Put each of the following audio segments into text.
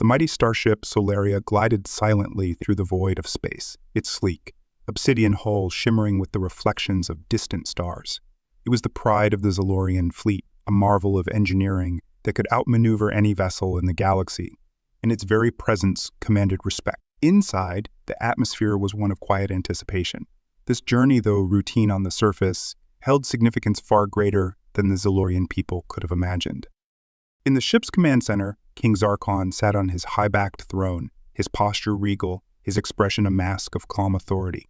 The mighty starship Solaria glided silently through the void of space, its sleek, obsidian hull shimmering with the reflections of distant stars. It was the pride of the Zalorian fleet, a marvel of engineering that could outmaneuver any vessel in the galaxy, and its very presence commanded respect. Inside, the atmosphere was one of quiet anticipation. This journey, though routine on the surface, held significance far greater than the Zalorian people could have imagined. In the ship's command center, King Zarkon sat on his high-backed throne, his posture regal, his expression a mask of calm authority.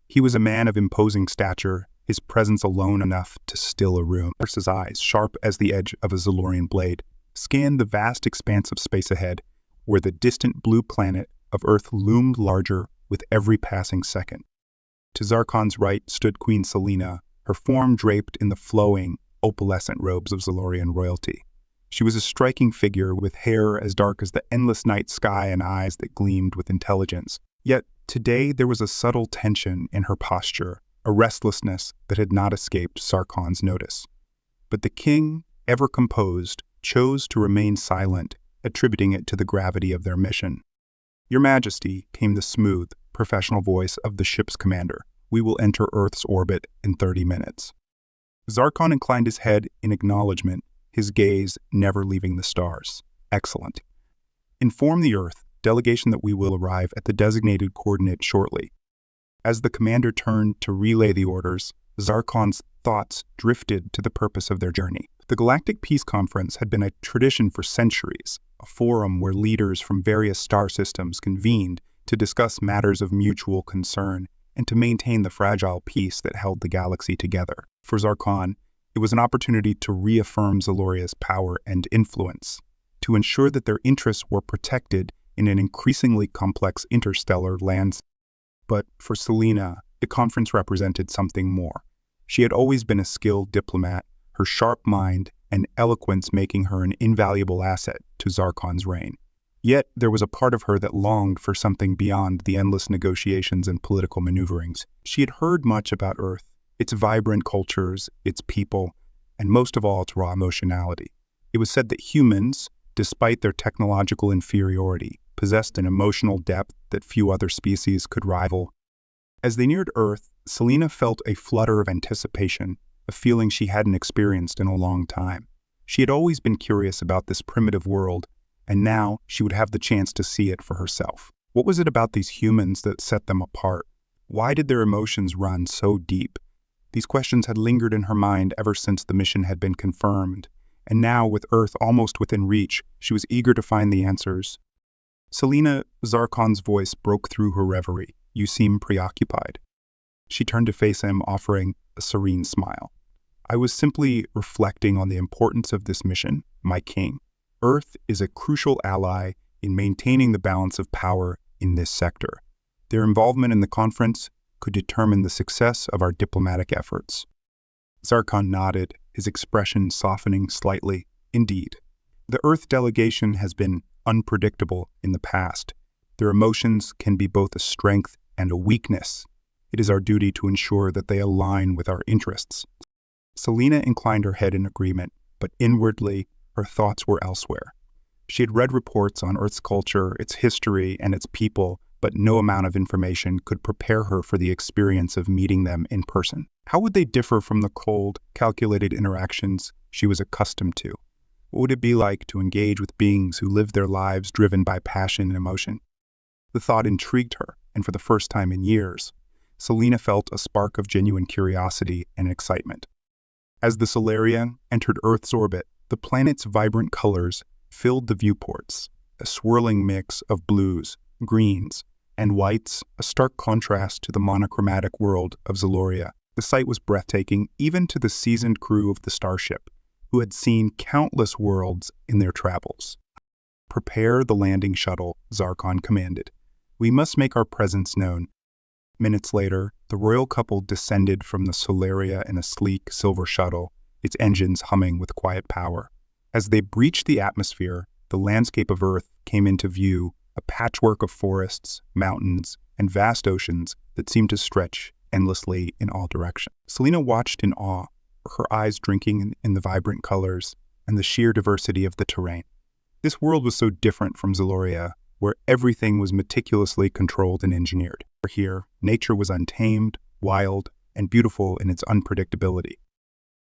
He was a man of imposing stature, his presence alone enough to still a room. His eyes, sharp as the edge of a Zalorian blade, scanned the vast expanse of space ahead, where the distant blue planet of Earth loomed larger with every passing second. To Zarkon's right stood Queen Selena, her form draped in the flowing, opalescent robes of Zalorian royalty. She was a striking figure with hair as dark as the endless night sky and eyes that gleamed with intelligence. Yet today there was a subtle tension in her posture, a restlessness that had not escaped Zarkon's notice. But the king, ever composed, chose to remain silent, attributing it to the gravity of their mission. "Your Majesty," came the smooth, professional voice of the ship's commander, "we will enter Earth's orbit in 30 minutes. Zarkon inclined his head in acknowledgement, his gaze never leaving the stars. "Excellent. Inform the Earth delegation that we will arrive at the designated coordinate shortly." As the commander turned to relay the orders, Zarkon's thoughts drifted to the purpose of their journey. The Galactic Peace Conference had been a tradition for centuries, a forum where leaders from various star systems convened to discuss matters of mutual concern and to maintain the fragile peace that held the galaxy together. For Zarkon, it was an opportunity to reaffirm Zaloria's power and influence, to ensure that their interests were protected in an increasingly complex interstellar landscape. But for Selena, the conference represented something more. She had always been a skilled diplomat, her sharp mind and eloquence making her an invaluable asset to Zarkon's reign. Yet there was a part of her that longed for something beyond the endless negotiations and political maneuverings. She had heard much about Earth, its vibrant cultures, its people, and most of all its raw emotionality. It was said that humans, despite their technological inferiority, possessed an emotional depth that few other species could rival. As they neared Earth, Selena felt a flutter of anticipation, a feeling she hadn't experienced in a long time. She had always been curious about this primitive world, and now she would have the chance to see it for herself. What was it about these humans that set them apart? Why did their emotions run so deep? These questions had lingered in her mind ever since the mission had been confirmed, and now, with Earth almost within reach, she was eager to find the answers. "Selena," Zarkon's voice broke through her reverie. "You seem preoccupied." She turned to face him, offering a serene smile. "I was simply reflecting on the importance of this mission, my king. Earth is a crucial ally in maintaining the balance of power in this sector. Their involvement in the conference could determine the success of our diplomatic efforts." Zarkon nodded, his expression softening slightly. "Indeed. The Earth delegation has been unpredictable in the past. Their emotions can be both a strength and a weakness. It is our duty to ensure that they align with our interests." Selena inclined her head in agreement, but inwardly, her thoughts were elsewhere. She had read reports on Earth's culture, its history, and its people, but no amount of information could prepare her for the experience of meeting them in person. How would they differ from the cold, calculated interactions she was accustomed to? What would it be like to engage with beings who lived their lives driven by passion and emotion? The thought intrigued her, and for the first time in years, Selena felt a spark of genuine curiosity and excitement. As the Solaria entered Earth's orbit, the planet's vibrant colors filled the viewports, a swirling mix of blues, greens, and whites, a stark contrast to the monochromatic world of Zaloria. The sight was breathtaking even to the seasoned crew of the starship, who had seen countless worlds in their travels. "Prepare the landing shuttle," Zarkon commanded. "We must make our presence known." Minutes later, the royal couple descended from the Solaria in a sleek silver shuttle, its engines humming with quiet power. As they breached the atmosphere, the landscape of Earth came into view, a patchwork of forests, mountains, and vast oceans that seemed to stretch endlessly in all directions. Selena watched in awe, her eyes drinking in the vibrant colors and the sheer diversity of the terrain. This world was so different from Zaloria, where everything was meticulously controlled and engineered. Here, nature was untamed, wild, and beautiful in its unpredictability.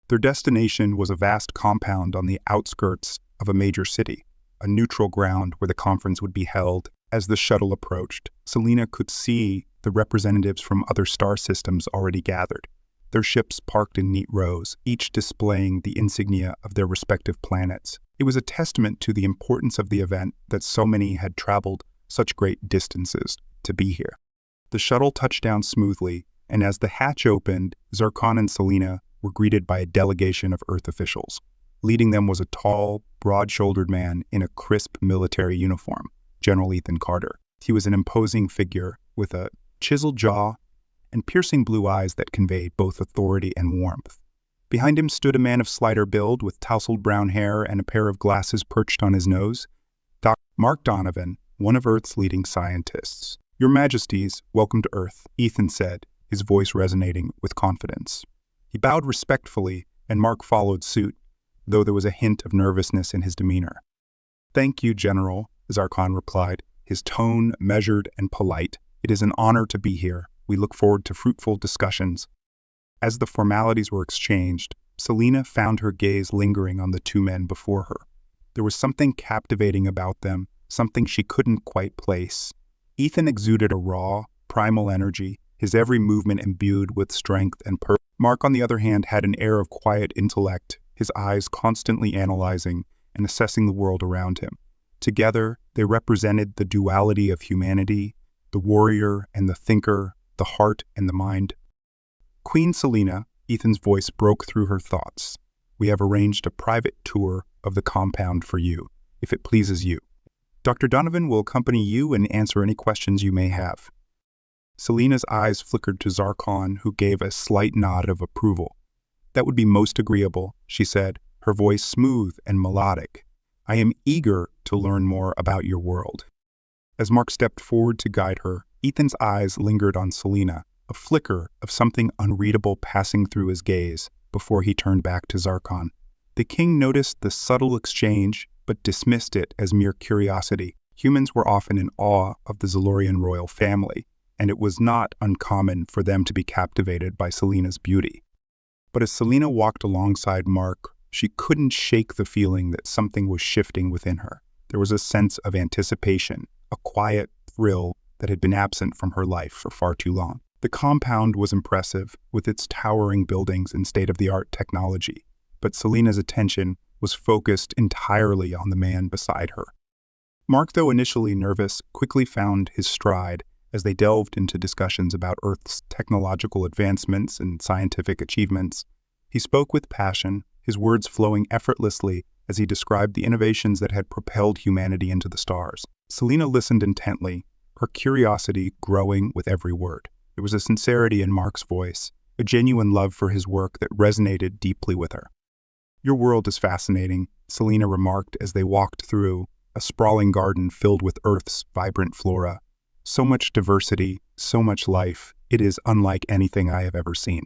Their destination was a vast compound on the outskirts of a major city, a neutral ground where the conference would be held. As the shuttle approached, Selena could see the representatives from other star systems already gathered, their ships parked in neat rows, each displaying the insignia of their respective planets. It was a testament to the importance of the event that so many had traveled such great distances to be here. The shuttle touched down smoothly, and as the hatch opened, Zarkon and Selena were greeted by a delegation of Earth officials. Leading them was a tall, broad-shouldered man in a crisp military uniform, General Ethan Carter. He was an imposing figure with a chiseled jaw and piercing blue eyes that conveyed both authority and warmth. Behind him stood a man of slighter build with tousled brown hair and a pair of glasses perched on his nose. Dr. Mark Donovan, one of Earth's leading scientists. "Your Majesties, welcome to Earth," Ethan said, his voice resonating with confidence. He bowed respectfully, and Mark followed suit, though there was a hint of nervousness in his demeanor. "Thank you, General," Zarkon replied, his tone measured and polite. "It is an honor to be here. We look forward to fruitful discussions." As the formalities were exchanged, Selena found her gaze lingering on the two men before her. There was something captivating about them, something she couldn't quite place. Ethan exuded a raw, primal energy, his every movement imbued with strength and purpose. Mark, on the other hand, had an air of quiet intellect, his eyes constantly analyzing and assessing the world around him. Together, they represented the duality of humanity, the warrior and the thinker, the heart and the mind. "Queen Selena," Ethan's voice broke through her thoughts. "We have arranged a private tour of the compound for you, if it pleases you. Dr. Donovan will accompany you and answer any questions you may have." Selena's eyes flickered to Zarkon, who gave a slight nod of approval. "That would be most agreeable," she said, her voice smooth and melodic. "I am eager to learn more about your world." As Mark stepped forward to guide her, Ethan's eyes lingered on Selena, a flicker of something unreadable passing through his gaze before he turned back to Zarkon. The king noticed the subtle exchange, but dismissed it as mere curiosity. Humans were often in awe of the Zalorian royal family, and it was not uncommon for them to be captivated by Selena's beauty. But as Selena walked alongside Mark, she couldn't shake the feeling that something was shifting within her. There was a sense of anticipation, a quiet thrill that had been absent from her life for far too long. The compound was impressive, with its towering buildings and state-of-the-art technology, but Selena's attention was focused entirely on the man beside her. Mark, though initially nervous, quickly found his stride as they delved into discussions about Earth's technological advancements and scientific achievements. He spoke with passion, his words flowing effortlessly as he described the innovations that had propelled humanity into the stars. Selena listened intently, her curiosity growing with every word. There was a sincerity in Mark's voice, a genuine love for his work that resonated deeply with her. "Your world is fascinating," Selena remarked as they walked through a sprawling garden filled with Earth's vibrant flora. "So much diversity, so much life. It is unlike anything I have ever seen."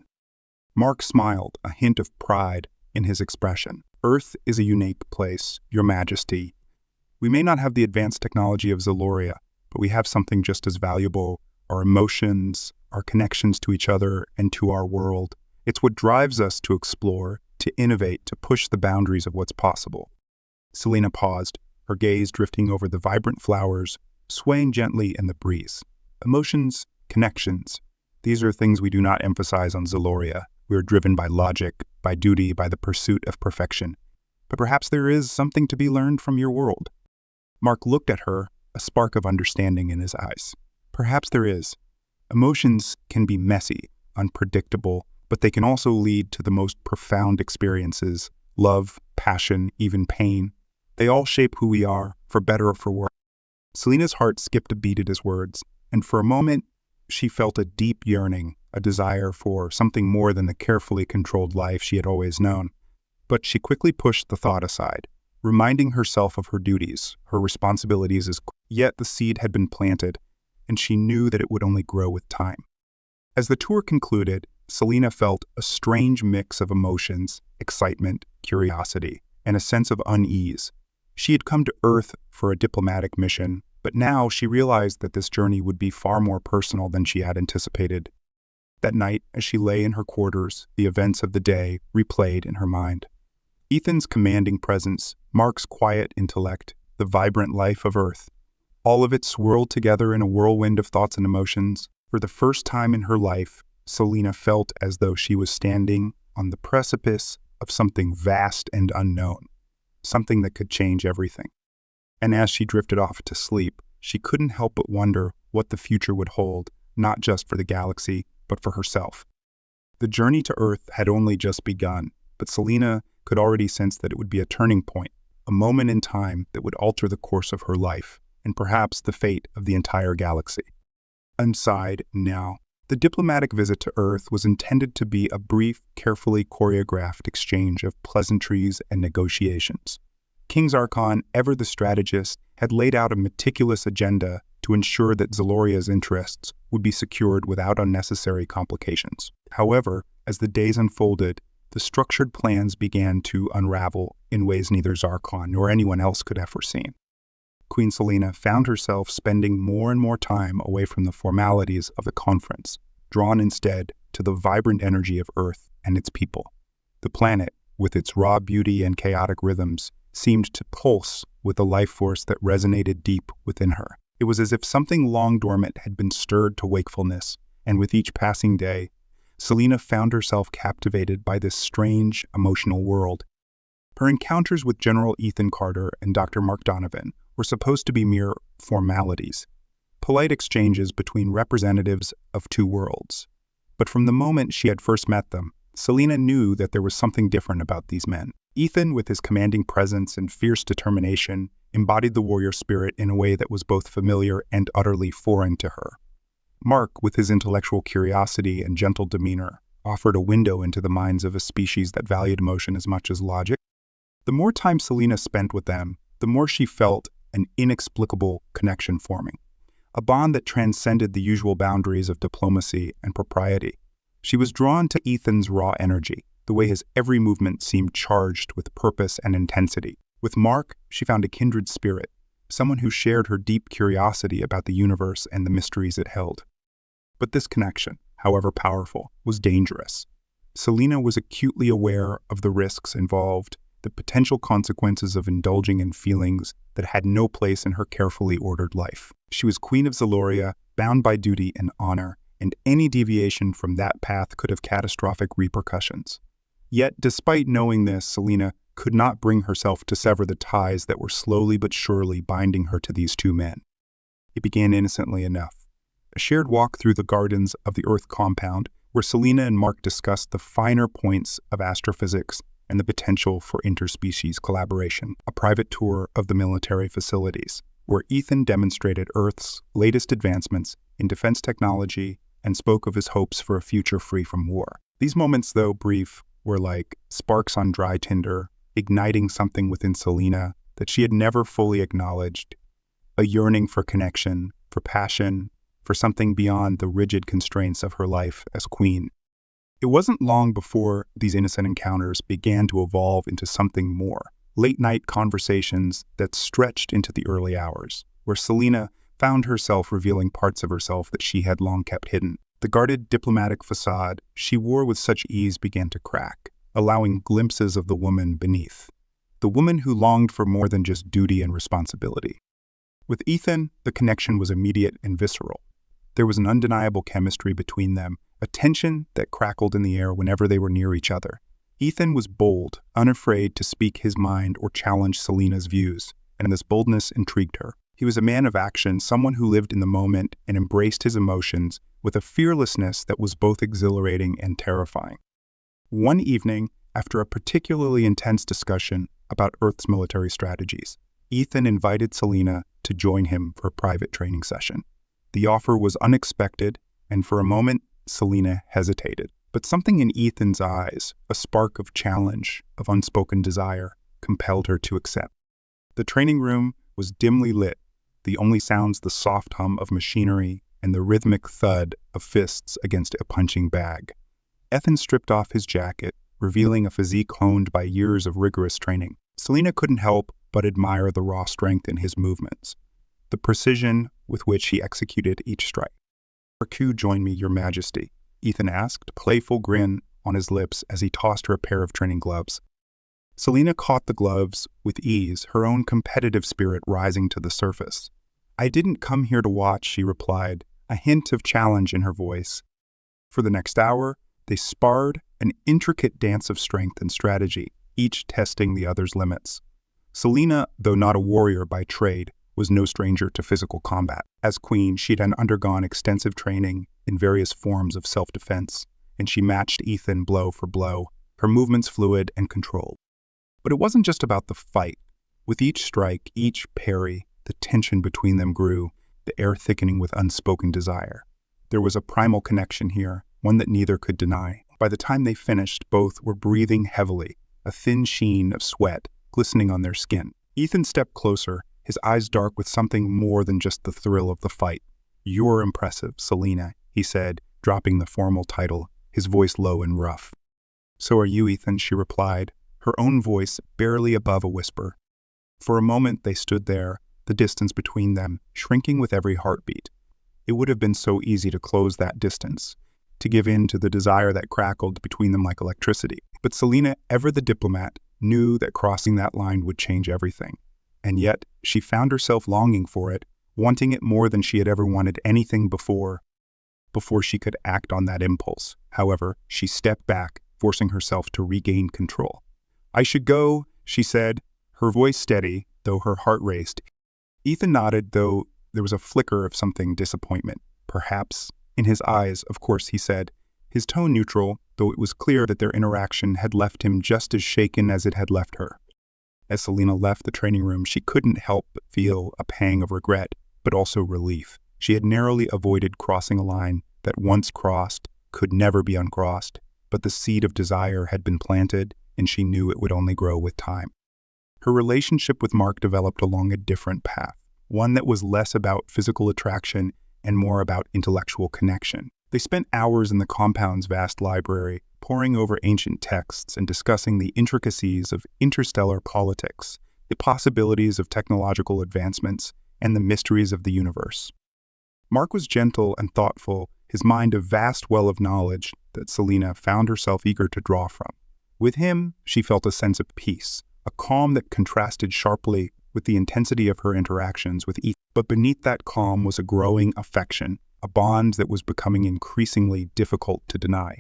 Mark smiled, a hint of pride in his expression. "Earth is a unique place, Your Majesty. We may not have the advanced technology of Zaloria, but we have something just as valuable: our emotions, our connections to each other and to our world. It's what drives us to explore, to innovate, to push the boundaries of what's possible." Selena paused, her gaze drifting over the vibrant flowers, swaying gently in the breeze. Emotions, connections. These are things we do not emphasize on Zaloria. We are driven by logic, by duty, by the pursuit of perfection. But perhaps there is something to be learned from your world. Mark looked at her, a spark of understanding in his eyes. "Perhaps there is. Emotions can be messy, unpredictable, but they can also lead to the most profound experiences: love, passion, even pain. They all shape who we are, for better or for worse." Selena's heart skipped a beat at his words, and for a moment she felt a deep yearning, a desire for something more than the carefully controlled life she had always known. But she quickly pushed the thought aside, reminding herself of her duties, her responsibilities yet the seed had been planted, and she knew that it would only grow with time. As the tour concluded, Selena felt a strange mix of emotions: excitement, curiosity, and a sense of unease. She had come to Earth for a diplomatic mission, but now she realized that this journey would be far more personal than she had anticipated. That night, as she lay in her quarters, the events of the day replayed in her mind. Ethan's commanding presence, Mark's quiet intellect, the vibrant life of Earth. All of it swirled together in a whirlwind of thoughts and emotions. For the first time in her life, Selena felt as though she was standing on the precipice of something vast and unknown, something that could change everything. And as she drifted off to sleep, she couldn't help but wonder what the future would hold, not just for the galaxy, but for herself. The journey to Earth had only just begun, but Selena could already sense that it would be a turning point, a moment in time that would alter the course of her life, and perhaps the fate of the entire galaxy. Inside, now, the diplomatic visit to Earth was intended to be a brief, carefully choreographed exchange of pleasantries and negotiations. King Zarkon, ever the strategist, had laid out a meticulous agenda to ensure that Zaloria's interests would be secured without unnecessary complications. However, as the days unfolded, the structured plans began to unravel in ways neither Zarkon nor anyone else could have foreseen. Queen Selena found herself spending more and more time away from the formalities of the conference, drawn instead to the vibrant energy of Earth and its people. The planet, with its raw beauty and chaotic rhythms, seemed to pulse with a life force that resonated deep within her. It was as if something long dormant had been stirred to wakefulness, and with each passing day, Selena found herself captivated by this strange, emotional world. Her encounters with General Ethan Carter and Dr. Mark Donovan were supposed to be mere formalities, polite exchanges between representatives of two worlds. But from the moment she had first met them, Selena knew that there was something different about these men. Ethan, with his commanding presence and fierce determination, embodied the warrior spirit in a way that was both familiar and utterly foreign to her. Mark, with his intellectual curiosity and gentle demeanor, offered a window into the minds of a species that valued emotion as much as logic. The more time Selena spent with them, the more she felt an inexplicable connection forming, a bond that transcended the usual boundaries of diplomacy and propriety. She was drawn to Ethan's raw energy, the way his every movement seemed charged with purpose and intensity. With Mark, she found a kindred spirit, someone who shared her deep curiosity about the universe and the mysteries it held. But this connection, however powerful, was dangerous. Selena was acutely aware of the risks involved, the potential consequences of indulging in feelings that had no place in her carefully ordered life. She was Queen of Zaloria, bound by duty and honor, and any deviation from that path could have catastrophic repercussions. Yet, despite knowing this, Selena could not bring herself to sever the ties that were slowly but surely binding her to these two men. It began innocently enough. A shared walk through the gardens of the Earth compound, where Selena and Mark discussed the finer points of astrophysics and the potential for interspecies collaboration. A private tour of the military facilities, where Ethan demonstrated Earth's latest advancements in defense technology and spoke of his hopes for a future free from war. These moments, though brief, were like sparks on dry tinder, igniting something within Selena that she had never fully acknowledged, a yearning for connection, for passion, for something beyond the rigid constraints of her life as queen. It wasn't long before these innocent encounters began to evolve into something more, late-night conversations that stretched into the early hours, where Selena found herself revealing parts of herself that she had long kept hidden. The guarded diplomatic facade she wore with such ease began to crack, allowing glimpses of the woman beneath, the woman who longed for more than just duty and responsibility. With Ethan, the connection was immediate and visceral. There was an undeniable chemistry between them, a tension that crackled in the air whenever they were near each other. Ethan was bold, unafraid to speak his mind or challenge Selena's views, and this boldness intrigued her. He was a man of action, someone who lived in the moment and embraced his emotions with a fearlessness that was both exhilarating and terrifying. One evening, after a particularly intense discussion about Earth's military strategies, Ethan invited Selena to join him for a private training session. The offer was unexpected, and for a moment, Selena hesitated. But something in Ethan's eyes, a spark of challenge, of unspoken desire, compelled her to accept. The training room was dimly lit, the only sounds the soft hum of machinery and the rhythmic thud of fists against a punching bag. Ethan stripped off his jacket, revealing a physique honed by years of rigorous training. Selena couldn't help but admire the raw strength in his movements, the precision with which he executed each strike. "Could you join me, Your Majesty?" Ethan asked, a playful grin on his lips as he tossed her a pair of training gloves. Selena caught the gloves with ease, her own competitive spirit rising to the surface. "I didn't come here to watch," she replied, a hint of challenge in her voice. For the next hour, they sparred, an intricate dance of strength and strategy, each testing the other's limits. Selena, though not a warrior by trade, was no stranger to physical combat. As queen, she'd undergone extensive training in various forms of self-defense, and she matched Ethan blow for blow, her movements fluid and controlled. But it wasn't just about the fight. With each strike, each parry, the tension between them grew, the air thickening with unspoken desire. There was a primal connection here, one that neither could deny. By the time they finished, both were breathing heavily, a thin sheen of sweat glistening on their skin. Ethan stepped closer, his eyes dark with something more than just the thrill of the fight. "You're impressive, Selena," he said, dropping the formal title, his voice low and rough. "So are you, Ethan," she replied, her own voice barely above a whisper. For a moment they stood there, the distance between them shrinking with every heartbeat. It would have been so easy to close that distance, to give in to the desire that crackled between them like electricity. But Selena, ever the diplomat, knew that crossing that line would change everything. And yet, she found herself longing for it, wanting it more than she had ever wanted anything before she could act on that impulse. However, she stepped back, forcing herself to regain control. "I should go," she said, her voice steady, though her heart raced. Ethan nodded, though there was a flicker of something disappointment, perhaps, in his eyes. "Of course," he said, his tone neutral, though it was clear that their interaction had left him just as shaken as it had left her. As Selena left the training room, she couldn't help but feel a pang of regret, but also relief. She had narrowly avoided crossing a line that once crossed could never be uncrossed, but the seed of desire had been planted, and she knew it would only grow with time. Her relationship with Mark developed along a different path, one that was less about physical attraction and more about intellectual connection. They spent hours in the compound's vast library, poring over ancient texts and discussing the intricacies of interstellar politics, the possibilities of technological advancements, and the mysteries of the universe. Mark was gentle and thoughtful, his mind a vast well of knowledge that Selena found herself eager to draw from. With him, she felt a sense of peace, a calm that contrasted sharply with the intensity of her interactions with Ethan. But beneath that calm was a growing affection, a bond that was becoming increasingly difficult to deny.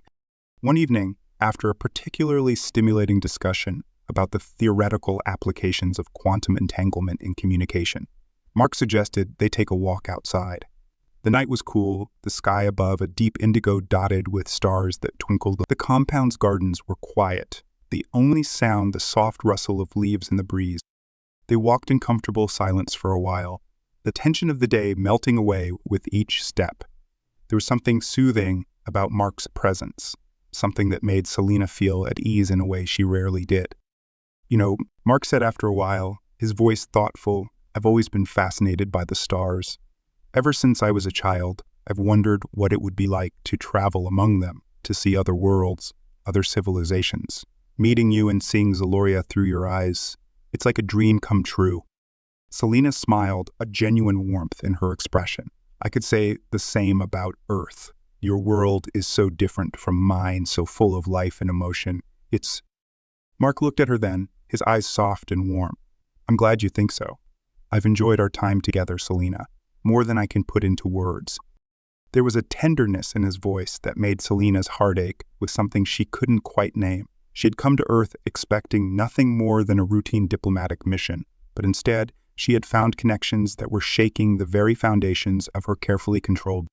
One evening, after a particularly stimulating discussion about the theoretical applications of quantum entanglement in communication, Mark suggested they take a walk outside. The night was cool, the sky above a deep indigo dotted with stars that twinkled. The compound's gardens were quiet, the only sound the soft rustle of leaves in the breeze. They walked in comfortable silence for a while, the tension of the day melting away with each step. There was something soothing about Mark's presence, something that made Selena feel at ease in a way she rarely did. "You know," Mark said after a while, his voice thoughtful, "I've always been fascinated by the stars. Ever since I was a child, I've wondered what it would be like to travel among them, to see other worlds, other civilizations. Meeting you and seeing Zaloria through your eyes, it's like a dream come true." Selena smiled, a genuine warmth in her expression. "I could say the same about Earth. Your world is so different from mine, so full of life and emotion. It's—" Mark looked at her then, his eyes soft and warm. "I'm glad you think so. I've enjoyed our time together, Selena, more than I can put into words." There was a tenderness in his voice that made Selena's heart ache with something she couldn't quite name. She had come to Earth expecting nothing more than a routine diplomatic mission, but instead, she had found connections that were shaking the very foundations of her carefully controlled.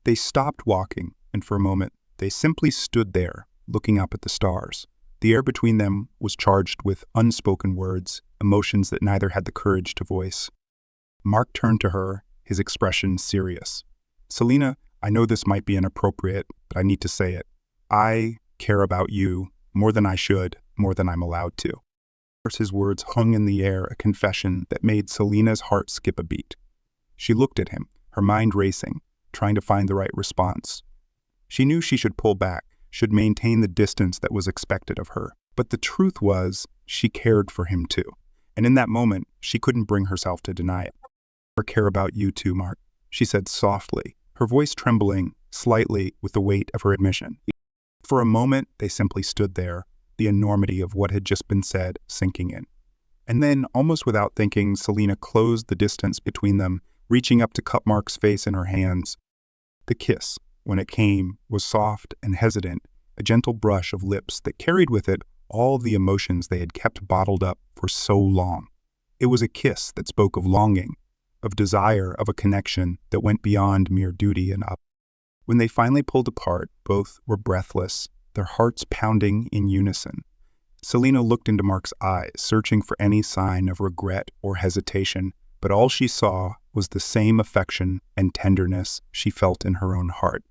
They stopped walking, and for a moment, they simply stood there, looking up at the stars. The air between them was charged with unspoken words, emotions that neither had the courage to voice. Mark turned to her, his expression serious. "Selena, I know this might be inappropriate, but I need to say it. I care about you more than I should, more than I'm allowed to." His words hung in the air, a confession that made Selena's heart skip a beat. She looked at him, her mind racing, trying to find the right response. She knew she should pull back, should maintain the distance that was expected of her. But the truth was, she cared for him too. And in that moment, she couldn't bring herself to deny it. "I care about you too, Mark," she said softly, her voice trembling slightly with the weight of her admission. For a moment, they simply stood there, the enormity of what had just been said sinking in. And then, almost without thinking, Selena closed the distance between them, reaching up to cup Mark's face in her hands. The kiss, when it came, was soft and hesitant, a gentle brush of lips that carried with it all the emotions they had kept bottled up for so long. It was a kiss that spoke of longing, of desire, of a connection that went beyond mere duty and up. When they finally pulled apart, both were breathless, their hearts pounding in unison. Selena looked into Mark's eyes, searching for any sign of regret or hesitation, but all she saw was the same affection and tenderness she felt in her own heart.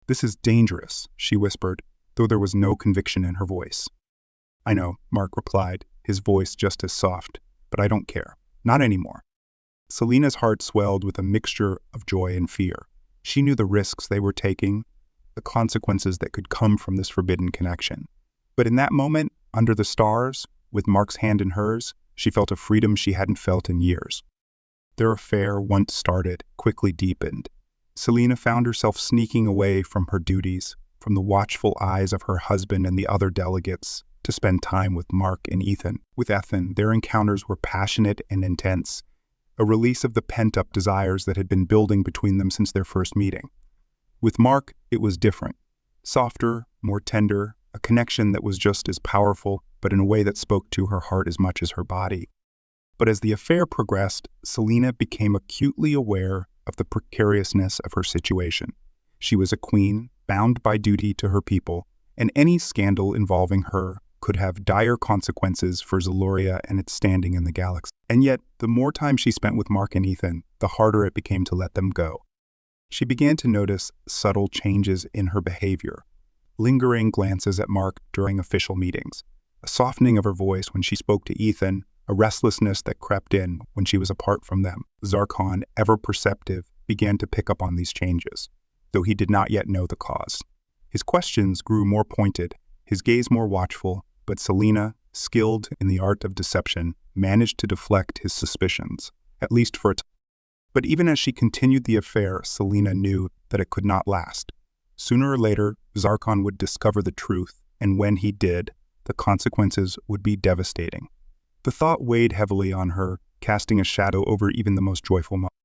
"This is dangerous," she whispered, though there was no conviction in her voice. "I know," Mark replied, his voice just as soft, "but I don't care. Not anymore." Selena's heart swelled with a mixture of joy and fear. She knew the risks they were taking, the consequences that could come from this forbidden connection. But in that moment, under the stars, with Mark's hand in hers, she felt a freedom she hadn't felt in years. Their affair, once started, quickly deepened. Selena found herself sneaking away from her duties, from the watchful eyes of her husband and the other delegates, to spend time with Mark and Ethan. With Ethan, their encounters were passionate and intense, a release of the pent-up desires that had been building between them since their first meeting. With Mark, it was different. Softer, more tender, a connection that was just as powerful, but in a way that spoke to her heart as much as her body. But as the affair progressed, Selena became acutely aware of the precariousness of her situation. She was a queen, bound by duty to her people, and any scandal involving her could have dire consequences for Zaloria and its standing in the galaxy. And yet, the more time she spent with Mark and Ethan, the harder it became to let them go. She began to notice subtle changes in her behavior, lingering glances at Mark during official meetings, a softening of her voice when she spoke to Ethan, a restlessness that crept in when she was apart from them. Zarkon, ever perceptive, began to pick up on these changes, though he did not yet know the cause. His questions grew more pointed, his gaze more watchful, but Selena, skilled in the art of deception, managed to deflect his suspicions, at least for a time. But even as she continued the affair, Selena knew that it could not last. Sooner or later, Zarkon would discover the truth, and when he did, the consequences would be devastating. The thought weighed heavily on her, casting a shadow over even the most joyful moments.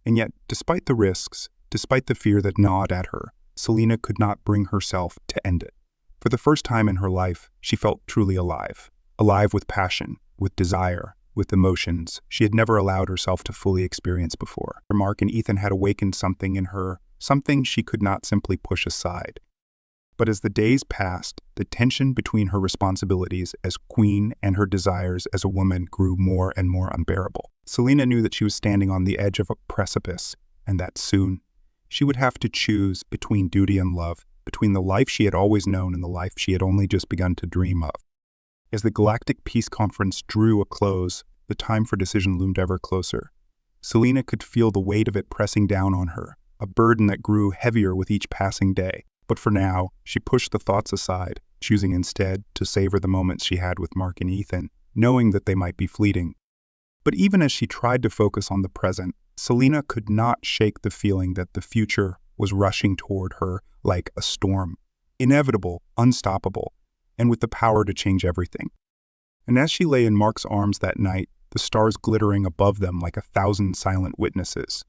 And yet, despite the risks, despite the fear that gnawed at her, Selena could not bring herself to end it. For the first time in her life, she felt truly alive. Alive with passion, with desire, with emotions she had never allowed herself to fully experience before. Mark and Ethan had awakened something in her, something she could not simply push aside. But as the days passed, the tension between her responsibilities as queen and her desires as a woman grew more and more unbearable. Selena knew that she was standing on the edge of a precipice, and that soon she would have to choose between duty and love, between the life she had always known and the life she had only just begun to dream of. As the Galactic Peace Conference drew a close, the time for decision loomed ever closer. Selena could feel the weight of it pressing down on her, a burden that grew heavier with each passing day. But for now, she pushed the thoughts aside, choosing instead to savor the moments she had with Mark and Ethan, knowing that they might be fleeting. But even as she tried to focus on the present, Selena could not shake the feeling that the future was rushing toward her like a storm, inevitable, unstoppable, and with the power to change everything. And as she lay in Mark's arms that night, the stars glittering above them like 1,000 silent witnesses,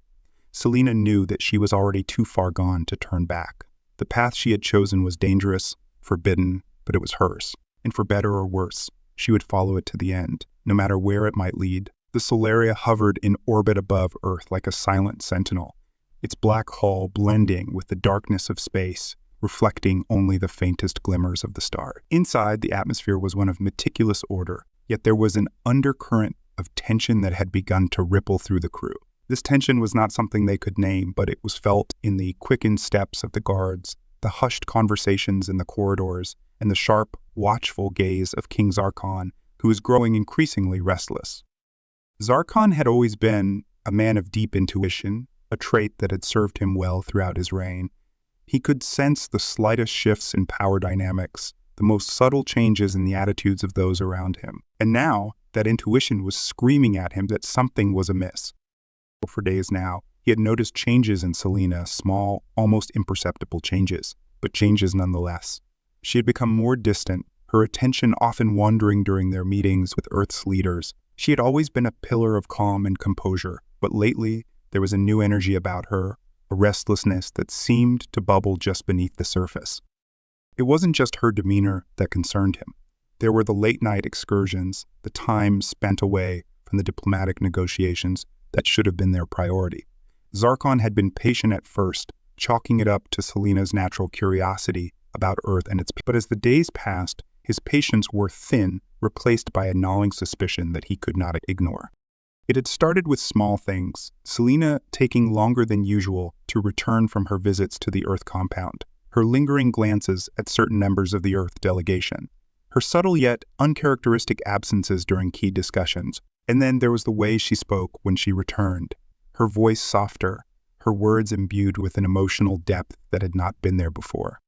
Selena knew that she was already too far gone to turn back. The path she had chosen was dangerous, forbidden, but it was hers. And for better or worse, she would follow it to the end, no matter where it might lead. The Solaria hovered in orbit above Earth like a silent sentinel, its black hull blending with the darkness of space, reflecting only the faintest glimmers of the star. Inside, the atmosphere was one of meticulous order, yet there was an undercurrent of tension that had begun to ripple through the crew. This tension was not something they could name, but it was felt in the quickened steps of the guards, the hushed conversations in the corridors, and the sharp, watchful gaze of King Zarkon, who was growing increasingly restless. Zarkon had always been a man of deep intuition, a trait that had served him well throughout his reign. He could sense the slightest shifts in power dynamics, the most subtle changes in the attitudes of those around him. And now, That intuition was screaming at him that something was amiss. For days now, he had noticed changes in Selena, small, almost imperceptible changes, but changes nonetheless. She had become more distant, her attention often wandering during their meetings with Earth's leaders. She had always been a pillar of calm and composure, but lately there was a new energy about her, a restlessness that seemed to bubble just beneath the surface. It wasn't just her demeanor that concerned him. There were the late-night excursions, the time spent away from the diplomatic negotiations that should have been their priority. Zarkon had been patient at first, chalking it up to Selena's natural curiosity about Earth and its people. But as the days passed, his patience wore thin, replaced by a gnawing suspicion that he could not ignore. It had started with small things, Selena taking longer than usual to return from her visits to the Earth compound, her lingering glances at certain members of the Earth delegation, her subtle yet uncharacteristic absences during key discussions, and then there was the way she spoke when she returned, her voice softer, her words imbued with an emotional depth that had not been there before.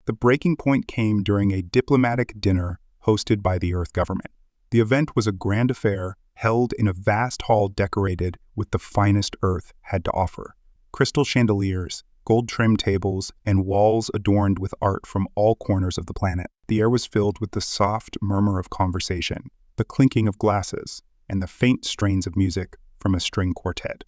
The breaking point came during a diplomatic dinner hosted by the Earth government. The event was a grand affair held in a vast hall decorated with the finest Earth had to offer. Crystal chandeliers, gold-trimmed tables, and walls adorned with art from all corners of the planet. The air was filled with the soft murmur of conversation, the clinking of glasses, and the faint strains of music from a string quartet.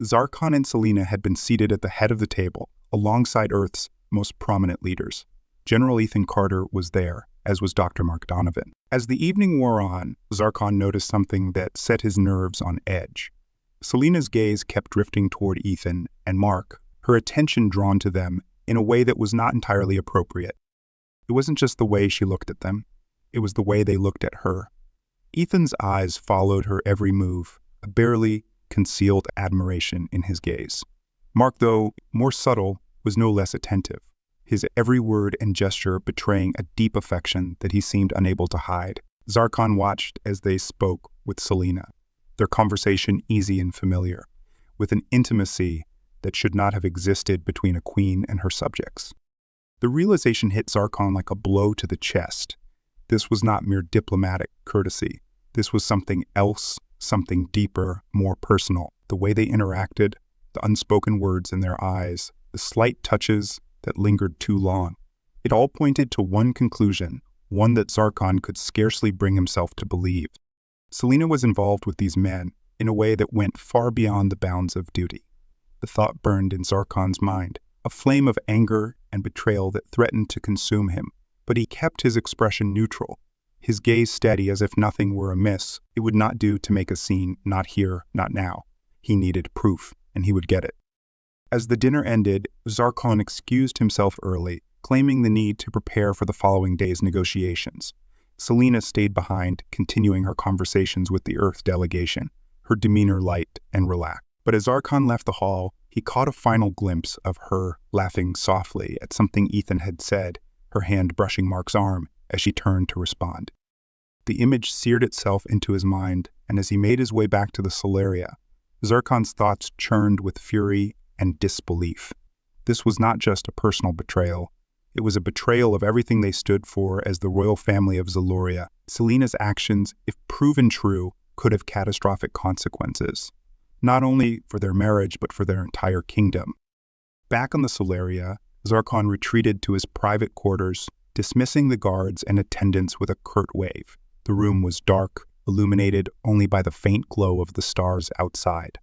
Zarkon and Selena had been seated at the head of the table, alongside Earth's most prominent leaders. General Ethan Carter was there, as was Dr. Mark Donovan. As the evening wore on, Zarkon noticed something that set his nerves on edge. Selena's gaze kept drifting toward Ethan and Mark, her attention drawn to them in a way that was not entirely appropriate. It wasn't just the way she looked at them, it was the way they looked at her. Ethan's eyes followed her every move, a barely concealed admiration in his gaze. Mark, though more subtle, was no less attentive, his every word and gesture betraying a deep affection that he seemed unable to hide. Zarkon watched as they spoke with Selena, their conversation easy and familiar, with an intimacy that should not have existed between a queen and her subjects. The realization hit Zarkon like a blow to the chest. This was not mere diplomatic courtesy. This was something else, something deeper, more personal. The way they interacted, the unspoken words in their eyes, the slight touches that lingered too long. It all pointed to one conclusion, one that Zarkon could scarcely bring himself to believe. Selena was involved with these men in a way that went far beyond the bounds of duty. The thought burned in Zarkon's mind, a flame of anger and betrayal that threatened to consume him, but he kept his expression neutral, his gaze steady as if nothing were amiss. It would not do to make a scene, not here, not now. He needed proof, and he would get it. As the dinner ended, Zarkon excused himself early, claiming the need to prepare for the following day's negotiations. Selena stayed behind, continuing her conversations with the Earth delegation, her demeanor light and relaxed. But as Zarkon left the hall, he caught a final glimpse of her laughing softly at something Ethan had said, her hand brushing Mark's arm as she turned to respond. The image seared itself into his mind, and as he made his way back to the Solaria, Zarkon's thoughts churned with fury and disbelief. This was not just a personal betrayal. It was a betrayal of everything they stood for as the royal family of Zaloria. Selena's actions, if proven true, could have catastrophic consequences, not only for their marriage but for their entire kingdom. Back on the Solaria, Zarkon retreated to his private quarters, dismissing the guards and attendants with a curt wave. The room was dark, illuminated only by the faint glow of the stars outside.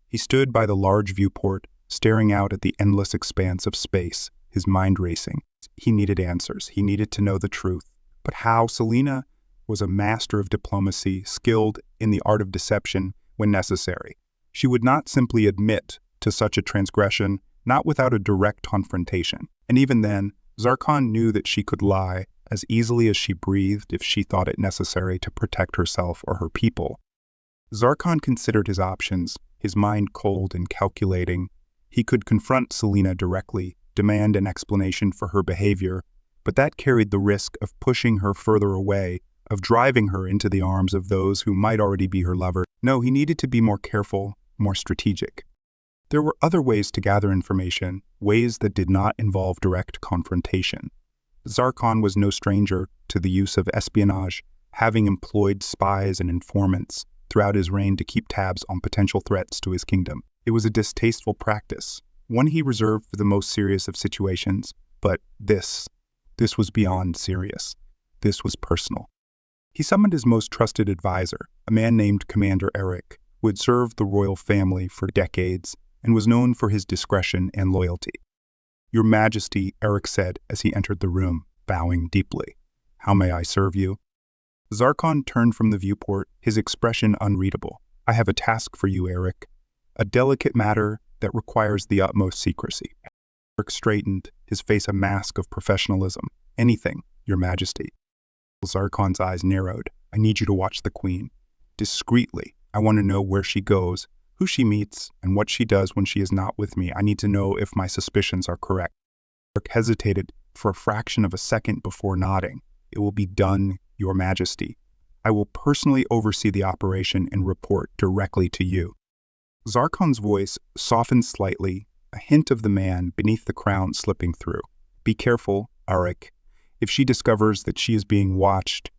He stood by the large viewport, staring out at the endless expanse of space, his mind racing. He needed answers. He needed to know the truth. But how? Selena was a master of diplomacy, skilled in the art of deception when necessary. She would not simply admit to such a transgression, not without a direct confrontation. And even then, Zarkon knew that she could lie as easily as she breathed if she thought it necessary to protect herself or her people. Zarkon considered his options, his mind cold and calculating. He could confront Selena directly, demand an explanation for her behavior, but that carried the risk of pushing her further away, of driving her into the arms of those who might already be her lover. No, he needed to be more careful, more strategic. There were other ways to gather information, ways that did not involve direct confrontation. Zarkon was no stranger to the use of espionage, having employed spies and informants throughout his reign to keep tabs on potential threats to his kingdom. It was a distasteful practice, one he reserved for the most serious of situations, but this was beyond serious. This was personal. He summoned his most trusted advisor, a man named Commander Eric, who had served the royal family for decades and was known for his discretion and loyalty. "Your Majesty," Eric said as he entered the room, bowing deeply. "How may I serve you?" Zarkon turned from the viewport, his expression unreadable. "I have a task for you, Eric. A delicate matter that requires the utmost secrecy." Eric straightened, his face a mask of professionalism. "Anything, Your Majesty." Zarkon's eyes narrowed. "I need you to watch the Queen. Discreetly. I want to know where she goes, who she meets, and what she does when she is not with me. I need to know if my suspicions are correct." Eric hesitated for a fraction of a second before nodding. "It will be done, Your Majesty. I will personally oversee the operation and report directly to you." Zarkon's voice softened slightly, a hint of the man beneath the crown slipping through. "Be careful, Eric. If she discovers that she is being watched,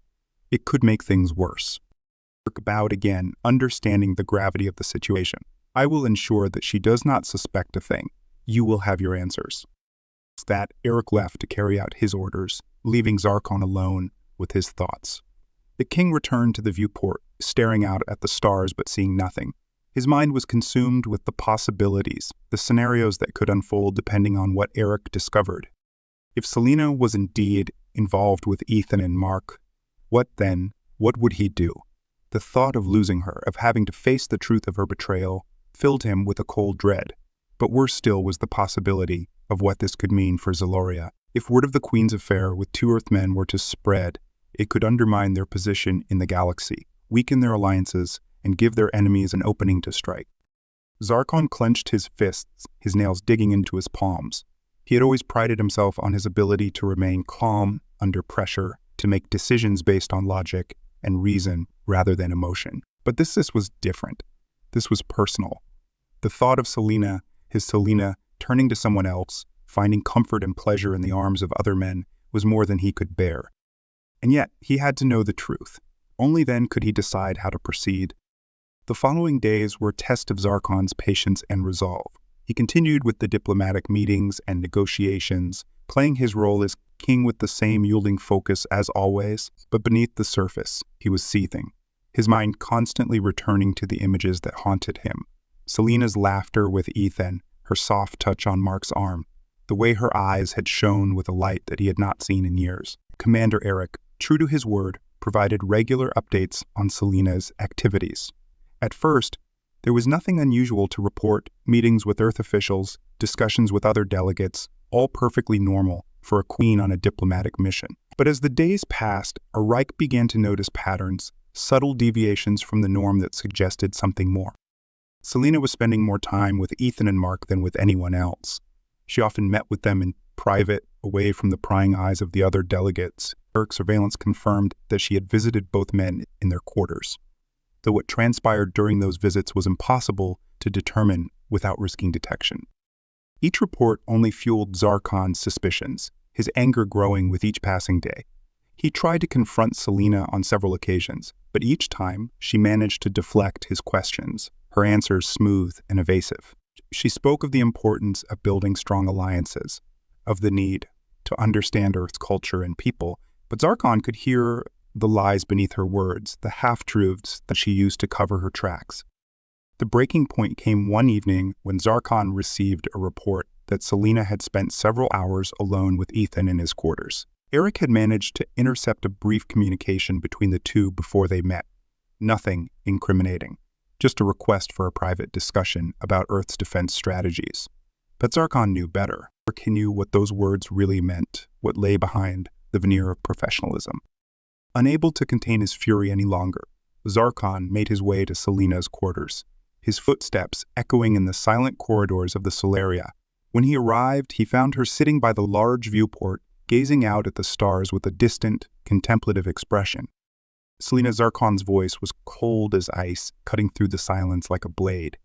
it could make things worse." Eric bowed again, understanding the gravity of the situation. "I will ensure that she does not suspect a thing. You will have your answers." With that, Eric left to carry out his orders, leaving Zarkon alone with his thoughts. The king returned to the viewport, staring out at the stars but seeing nothing. His mind was consumed with the possibilities, the scenarios that could unfold depending on what Eric discovered. If Selena was indeed involved with Ethan and Mark, what then? What would he do? The thought of losing her, of having to face the truth of her betrayal, filled him with a cold dread. But worse still was the possibility of what this could mean for Zaloria. If word of the Queen's affair with two Earthmen were to spread, it could undermine their position in the galaxy, weaken their alliances, and give their enemies an opening to strike. Zarkon clenched his fists, his nails digging into his palms. He had always prided himself on his ability to remain calm under pressure, to make decisions based on logic and reason rather than emotion. But this was different. This was personal. The thought of Selena, his Selena, turning to someone else, finding comfort and pleasure in the arms of other men, was more than he could bear. And yet, he had to know the truth. Only then could he decide how to proceed. The following days were a test of Zarkon's patience and resolve. He continued with the diplomatic meetings and negotiations, playing his role as king with the same yielding focus as always, but beneath the surface, he was seething, his mind constantly returning to the images that haunted him. Selena's laughter with Ethan, her soft touch on Mark's arm, the way her eyes had shone with a light that he had not seen in years. Commander Eric, true to his word, provided regular updates on Selena's activities. At first, there was nothing unusual to report: meetings with Earth officials, discussions with other delegates, all perfectly normal for a queen on a diplomatic mission. But as the days passed, Reich began to notice patterns, subtle deviations from the norm that suggested something more. Selena was spending more time with Ethan and Mark than with anyone else. She often met with them in private, away from the prying eyes of the other delegates. Eric's surveillance confirmed that she had visited both men in their quarters, though what transpired during those visits was impossible to determine without risking detection. Each report only fueled Zarkon's suspicions, his anger growing with each passing day. He tried to confront Selena on several occasions, but each time she managed to deflect his questions, her answers smooth and evasive. She spoke of the importance of building strong alliances, of the need to understand Earth's culture and people, but Zarkon could hear the lies beneath her words, the half-truths that she used to cover her tracks. The breaking point came one evening when Zarkon received a report that Selena had spent several hours alone with Ethan in his quarters. Eric had managed to intercept a brief communication between the two before they met. Nothing incriminating, just a request for a private discussion about Earth's defense strategies. But Zarkon knew better. Eric knew what those words really meant, what lay behind the veneer of professionalism. Unable to contain his fury any longer, Zarkon made his way to Selena's quarters, his footsteps echoing in the silent corridors of the Solaria. When he arrived, he found her sitting by the large viewport, gazing out at the stars with a distant, contemplative expression. Selena, Zarkon's voice was cold as ice, cutting through the silence like a blade.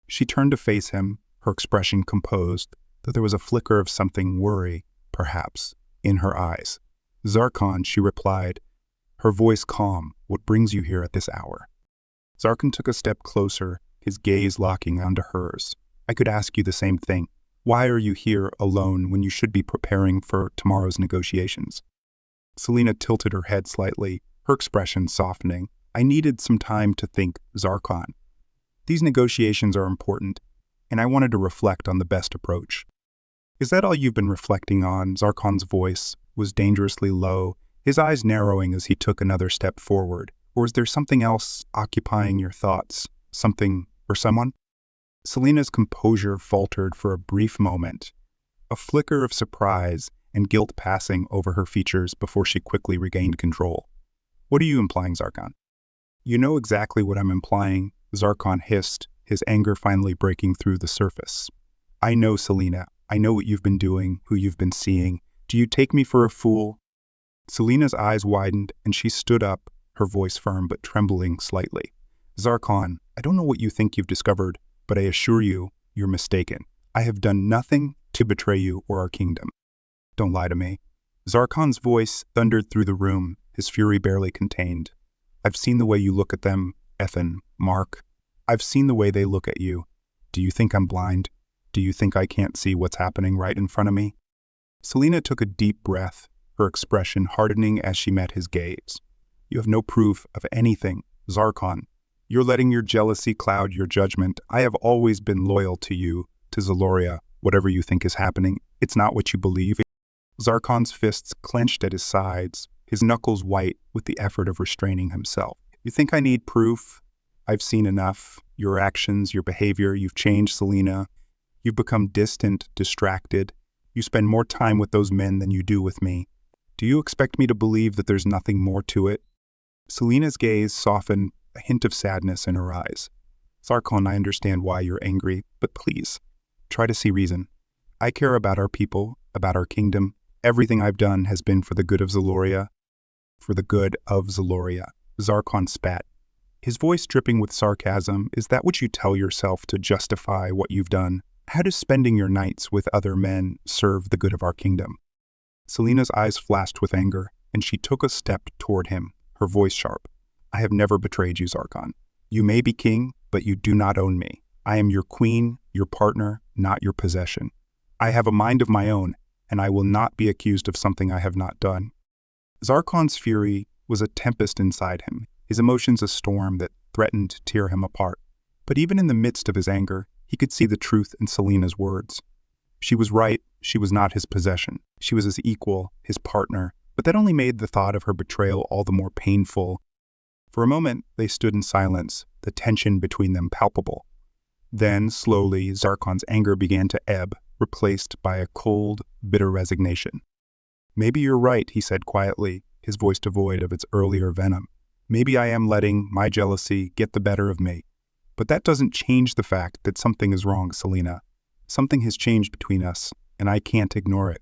She turned to face him, her expression composed, though there was a flicker of something, worry, perhaps, in her eyes. "Zarkon," she replied, her voice calm. What brings you here at this hour? Zarkon took a step closer, his gaze locking onto hers. I could ask you the same thing. Why are you here alone when you should be preparing for tomorrow's negotiations? Selena tilted her head slightly, her expression softening. I needed some time to think, Zarkon. These negotiations are important, and I wanted to reflect on the best approach. Is that all you've been reflecting on? Zarkon's voice was dangerously low, his eyes narrowing as he took another step forward. Or is there something else occupying your thoughts? Something or someone? Selena's composure faltered for a brief moment, a flicker of surprise and guilt passing over her features before she quickly regained control. What are you implying, Zarkon? You know exactly what I'm implying, Zarkon hissed, his anger finally breaking through the surface. I know, Selena. I know what you've been doing, who you've been seeing. Do you take me for a fool? Selena's eyes widened, and she stood up, her voice firm but trembling slightly. Zarkon, I don't know what you think you've discovered, but I assure you, you're mistaken. I have done nothing to betray you or our kingdom. Don't lie to me. Zarkon's voice thundered through the room, his fury barely contained. I've seen the way you look at them, Ethan, Mark. I've seen the way they look at you. Do you think I'm blind? Do you think I can't see what's happening right in front of me? Selena took a deep breath, her expression hardening as she met his gaze. You have no proof of anything, Zarkon. You're letting your jealousy cloud your judgment. I have always been loyal to you, to Zaloria. Whatever you think is happening, it's not what you believe. Zarkon's fists clenched at his sides, his knuckles white with the effort of restraining himself. You think I need proof? I've seen enough. Your actions, your behavior, you've changed, Selena. You've become distant, distracted. You spend more time with those men than you do with me. Do you expect me to believe that there's nothing more to it? Selena's gaze softened, a hint of sadness in her eyes. Zarkon, I understand why you're angry, but please, try to see reason. I care about our people, about our kingdom. Everything I've done has been for the good of Zaloria. For the good of Zaloria. Zarkon spat, his voice dripping with sarcasm. Is that what you tell yourself to justify what you've done? How does spending your nights with other men serve the good of our kingdom? Selena's eyes flashed with anger, and she took a step toward him, her voice sharp. I have never betrayed you, Zarkon. You may be king, but you do not own me. I am your queen, your partner, not your possession. I have a mind of my own, and I will not be accused of something I have not done. Zarkon's fury was a tempest inside him, his emotions a storm that threatened to tear him apart. But even in the midst of his anger, he could see the truth in Selena's words. She was right, she was not his possession. She was his equal, his partner, but that only made the thought of her betrayal all the more painful. For a moment, they stood in silence, the tension between them palpable. Then, slowly, Zarkon's anger began to ebb, replaced by a cold, bitter resignation. Maybe you're right, he said quietly, his voice devoid of its earlier venom. Maybe I am letting my jealousy get the better of me. But that doesn't change the fact that something is wrong, Selena. Something has changed between us, and I can't ignore it.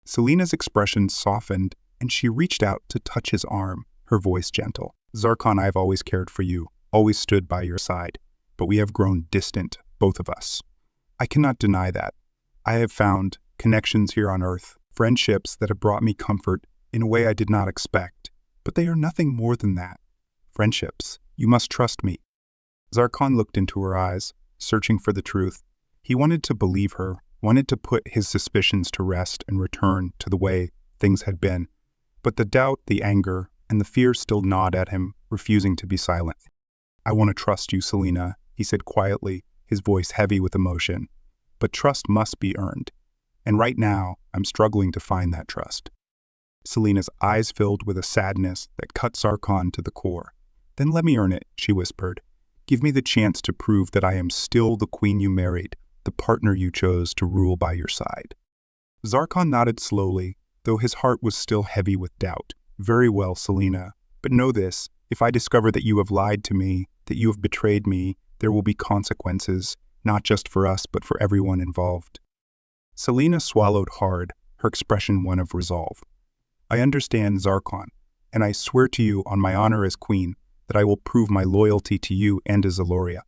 Selena's expression softened, and she reached out to touch his arm, her voice gentle. Zarkon, I've always cared for you, always stood by your side, but we have grown distant, both of us. I cannot deny that. I have found connections here on Earth, friendships that have brought me comfort in a way I did not expect, but they are nothing more than that. Friendships. You must trust me. Zarkon looked into her eyes, searching for the truth. He wanted to believe her, wanted to put his suspicions to rest and return to the way things had been. But the doubt, the anger, and the fear still gnawed at him, refusing to be silent. I want to trust you, Selena, he said quietly, his voice heavy with emotion. But trust must be earned. And right now, I'm struggling to find that trust. Selena's eyes filled with a sadness that cut Zarkon to the core. Then let me earn it, she whispered. Give me the chance to prove that I am still the queen you married, the partner you chose to rule by your side. Zarkon nodded slowly, though his heart was still heavy with doubt. Very well, Selena, but know this, if I discover that you have lied to me, that you have betrayed me, there will be consequences, not just for us, but for everyone involved. Selena swallowed hard, her expression one of resolve. I understand, Zarkon, and I swear to you on my honor as queen that I will prove my loyalty to you and to Zaloria.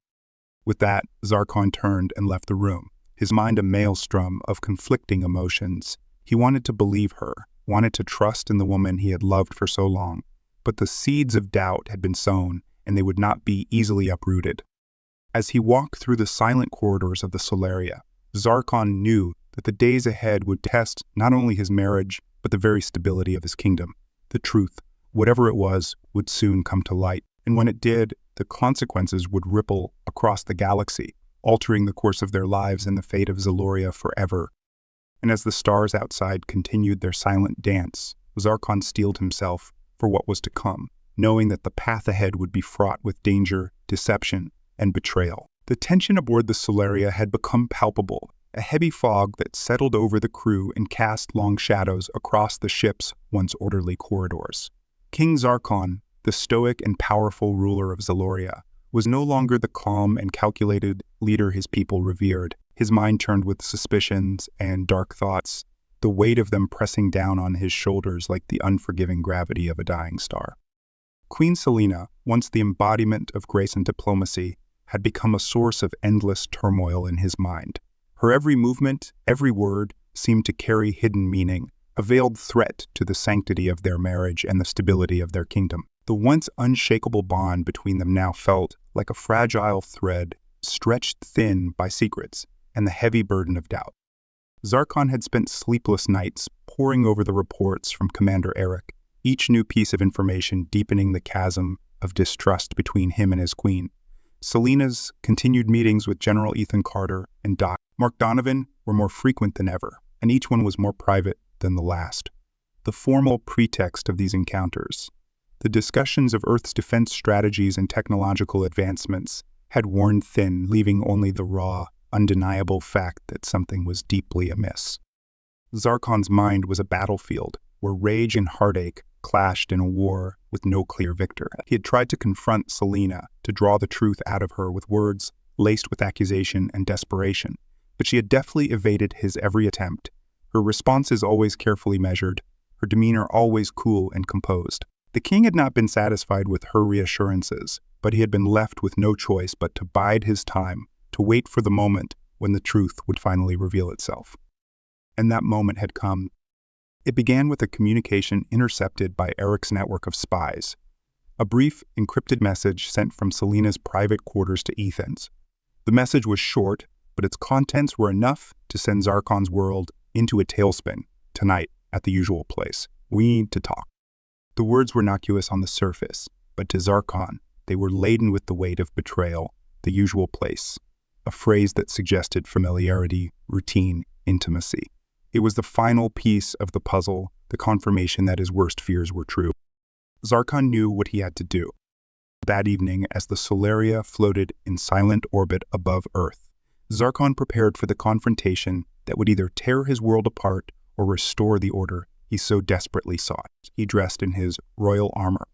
With that, Zarkon turned and left the room, his mind a maelstrom of conflicting emotions. He wanted to believe her, wanted to trust in the woman he had loved for so long, but the seeds of doubt had been sown, and they would not be easily uprooted. As he walked through the silent corridors of the Solaria, Zarkon knew that the days ahead would test not only his marriage, but the very stability of his kingdom. The truth, whatever it was, would soon come to light, and when it did, the consequences would ripple across the galaxy, altering the course of their lives and the fate of Zaloria forever. And as the stars outside continued their silent dance, Zarkon steeled himself for what was to come, knowing that the path ahead would be fraught with danger, deception, and betrayal. The tension aboard the Solaria had become palpable, a heavy fog that settled over the crew and cast long shadows across the ship's once orderly corridors. King Zarkon, the stoic and powerful ruler of Zaloria, was no longer the calm and calculated leader his people revered. His mind turned with suspicions and dark thoughts, the weight of them pressing down on his shoulders like the unforgiving gravity of a dying star. Queen Selena, once the embodiment of grace and diplomacy, had become a source of endless turmoil in his mind. Her every movement, every word, seemed to carry hidden meaning, a veiled threat to the sanctity of their marriage and the stability of their kingdom. The once unshakable bond between them now felt like a fragile thread stretched thin by secrets and the heavy burden of doubt. Zarkon had spent sleepless nights poring over the reports from Commander Eric, each new piece of information deepening the chasm of distrust between him and his queen. Selena's continued meetings with General Ethan Carter and Mark Donovan were more frequent than ever, and each one was more private than the last. The formal pretext of these encounters, the discussions of Earth's defense strategies and technological advancements, had worn thin, leaving only the raw, undeniable fact that something was deeply amiss. Zarkon's mind was a battlefield where rage and heartache clashed in a war with no clear victor. He had tried to confront Selena, to draw the truth out of her with words laced with accusation and desperation, but she had deftly evaded his every attempt, her responses always carefully measured, her demeanor always cool and composed. The king had not been satisfied with her reassurances, but he had been left with no choice but to bide his time, to wait for the moment when the truth would finally reveal itself. And that moment had come. It began with a communication intercepted by Eric's network of spies, a brief, encrypted message sent from Selena's private quarters to Ethan's. The message was short, but its contents were enough to send Zarkon's world into a tailspin. Tonight, at the usual place, we need to talk. The words were innocuous on the surface, but to Zarkon, they were laden with the weight of betrayal. The usual place, a phrase that suggested familiarity, routine, intimacy. It was the final piece of the puzzle, the confirmation that his worst fears were true. Zarkon knew what he had to do. That evening, as the Solaria floated in silent orbit above Earth, Zarkon prepared for the confrontation that would either tear his world apart or restore the order he so desperately sought. He dressed in his royal armor,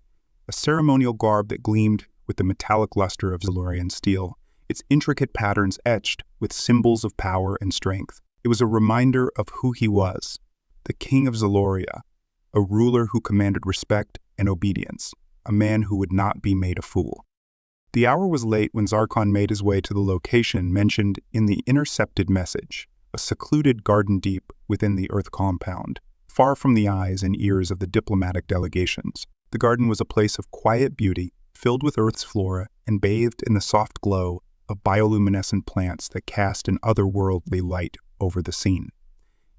a ceremonial garb that gleamed with the metallic luster of Zalorian steel, its intricate patterns etched with symbols of power and strength. It was a reminder of who he was, the king of Zaloria, a ruler who commanded respect and obedience, a man who would not be made a fool. The hour was late when Zarkon made his way to the location mentioned in the intercepted message, a secluded garden deep within the Earth compound, far from the eyes and ears of the diplomatic delegations. The garden was a place of quiet beauty, filled with Earth's flora and bathed in the soft glow of bioluminescent plants that cast an otherworldly light over the scene.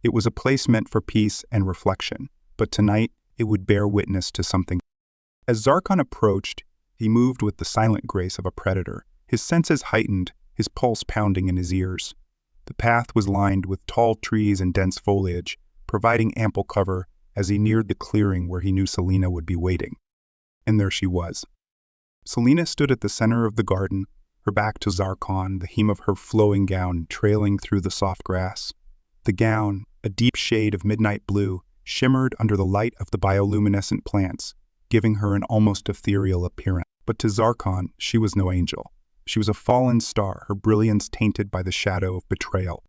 It was a place meant for peace and reflection, but tonight it would bear witness to something. As Zarkon approached, he moved with the silent grace of a predator, his senses heightened, his pulse pounding in his ears. The path was lined with tall trees and dense foliage, providing ample cover as he neared the clearing where he knew Selena would be waiting. And there she was. Selena stood at the center of the garden, her back to Zarkon, the hem of her flowing gown trailing through the soft grass. The gown, a deep shade of midnight blue, shimmered under the light of the bioluminescent plants, giving her an almost ethereal appearance. But to Zarkon, she was no angel. She was a fallen star, her brilliance tainted by the shadow of betrayal.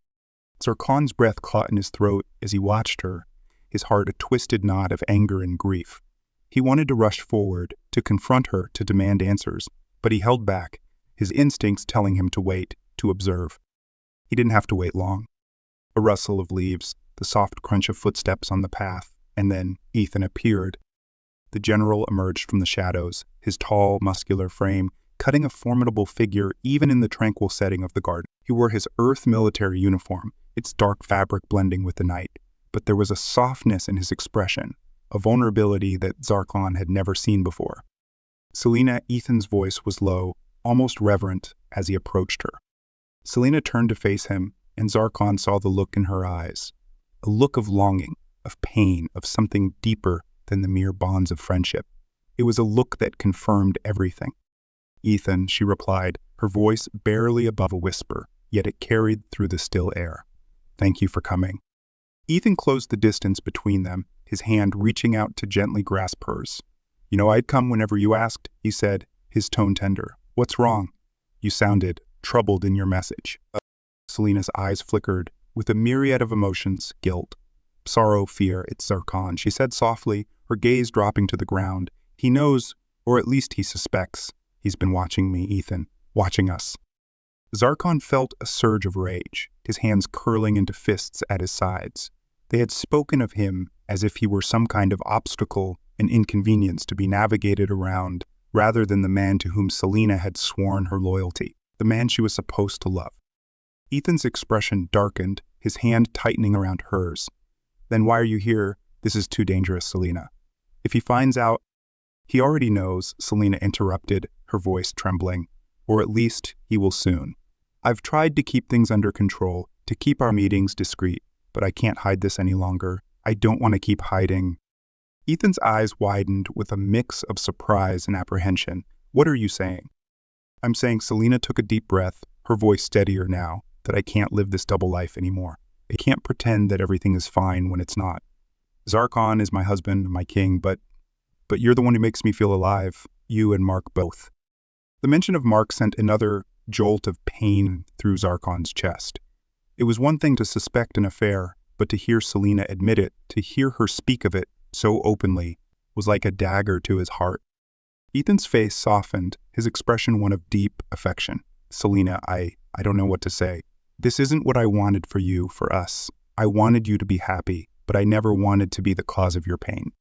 Zarkon's breath caught in his throat as he watched her, his heart a twisted knot of anger and grief. He wanted to rush forward, to confront her, to demand answers, but he held back, his instincts telling him to wait, to observe. He didn't have to wait long. A rustle of leaves, the soft crunch of footsteps on the path, and then Ethan appeared. the general emerged from the shadows, his tall, muscular frame cutting a formidable figure even in the tranquil setting of the garden. He wore his Earth military uniform, its dark fabric blending with the night, but there was a softness in his expression, a vulnerability that Zarkon had never seen before. Selena, Ethan's voice was low, almost reverent, as he approached her. Selena turned to face him, and Zarkon saw the look in her eyes, a look of longing, of pain, of something deeper than the mere bonds of friendship. It was a look that confirmed everything. "Ethan," she replied, her voice barely above a whisper, yet it carried through the still air. "Thank you for coming." Ethan closed the distance between them, his hand reaching out to gently grasp hers. "You know I'd come whenever you asked," he said, his tone tender. "What's wrong? You sounded troubled in your message." Selena's eyes flickered with a myriad of emotions, guilt, sorrow, fear. "It's Zarkon," she said softly, her gaze dropping to the ground. "He knows, or at least he suspects. He's been watching me, Ethan, watching us." Zarkon felt a surge of rage, his hands curling into fists at his sides. They had spoken of him as if he were some kind of obstacle, an inconvenience to be navigated around, rather than the man to whom Selena had sworn her loyalty, the man she was supposed to love. Ethan's expression darkened, his hand tightening around hers. "Then why are you here? This is too dangerous, Selena. If he finds out—" "He already knows," Selena interrupted, her voice trembling. "Or at least, he will soon. I've tried to keep things under control, to keep our meetings discreet, but I can't hide this any longer. I don't want to keep hiding." Ethan's eyes widened with a mix of surprise and apprehension. "What are you saying?" "I'm saying," Selena took a deep breath, her voice steadier now, "that I can't live this double life anymore. I can't pretend that everything is fine when it's not. Zarkon is my husband, my king, but you're the one who makes me feel alive, you and Mark both." The mention of Mark sent another jolt of pain through Zarkon's chest. It was one thing to suspect an affair, but to hear Selena admit it, to hear her speak of it so openly, was like a dagger to his heart. Ethan's face softened, his expression one of deep affection. "Selena, I don't know what to say. This isn't what I wanted for you, for us. I wanted you to be happy, but I never wanted to be the cause of your pain."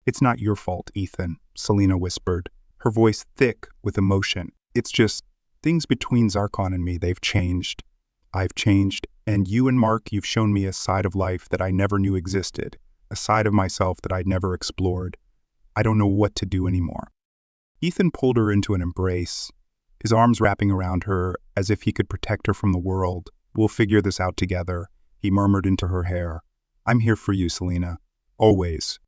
"It's not your fault, Ethan," Selena whispered, her voice thick with emotion. "It's just, things between Zarkon and me, they've changed. I've changed, and you and Mark, you've shown me a side of life that I never knew existed, a side of myself that I'd never explored. I don't know what to do anymore." Ethan pulled her into an embrace, his arms wrapping around her as if he could protect her from the world. "We'll figure this out together," he murmured into her hair. "I'm here for you, Selena. Always."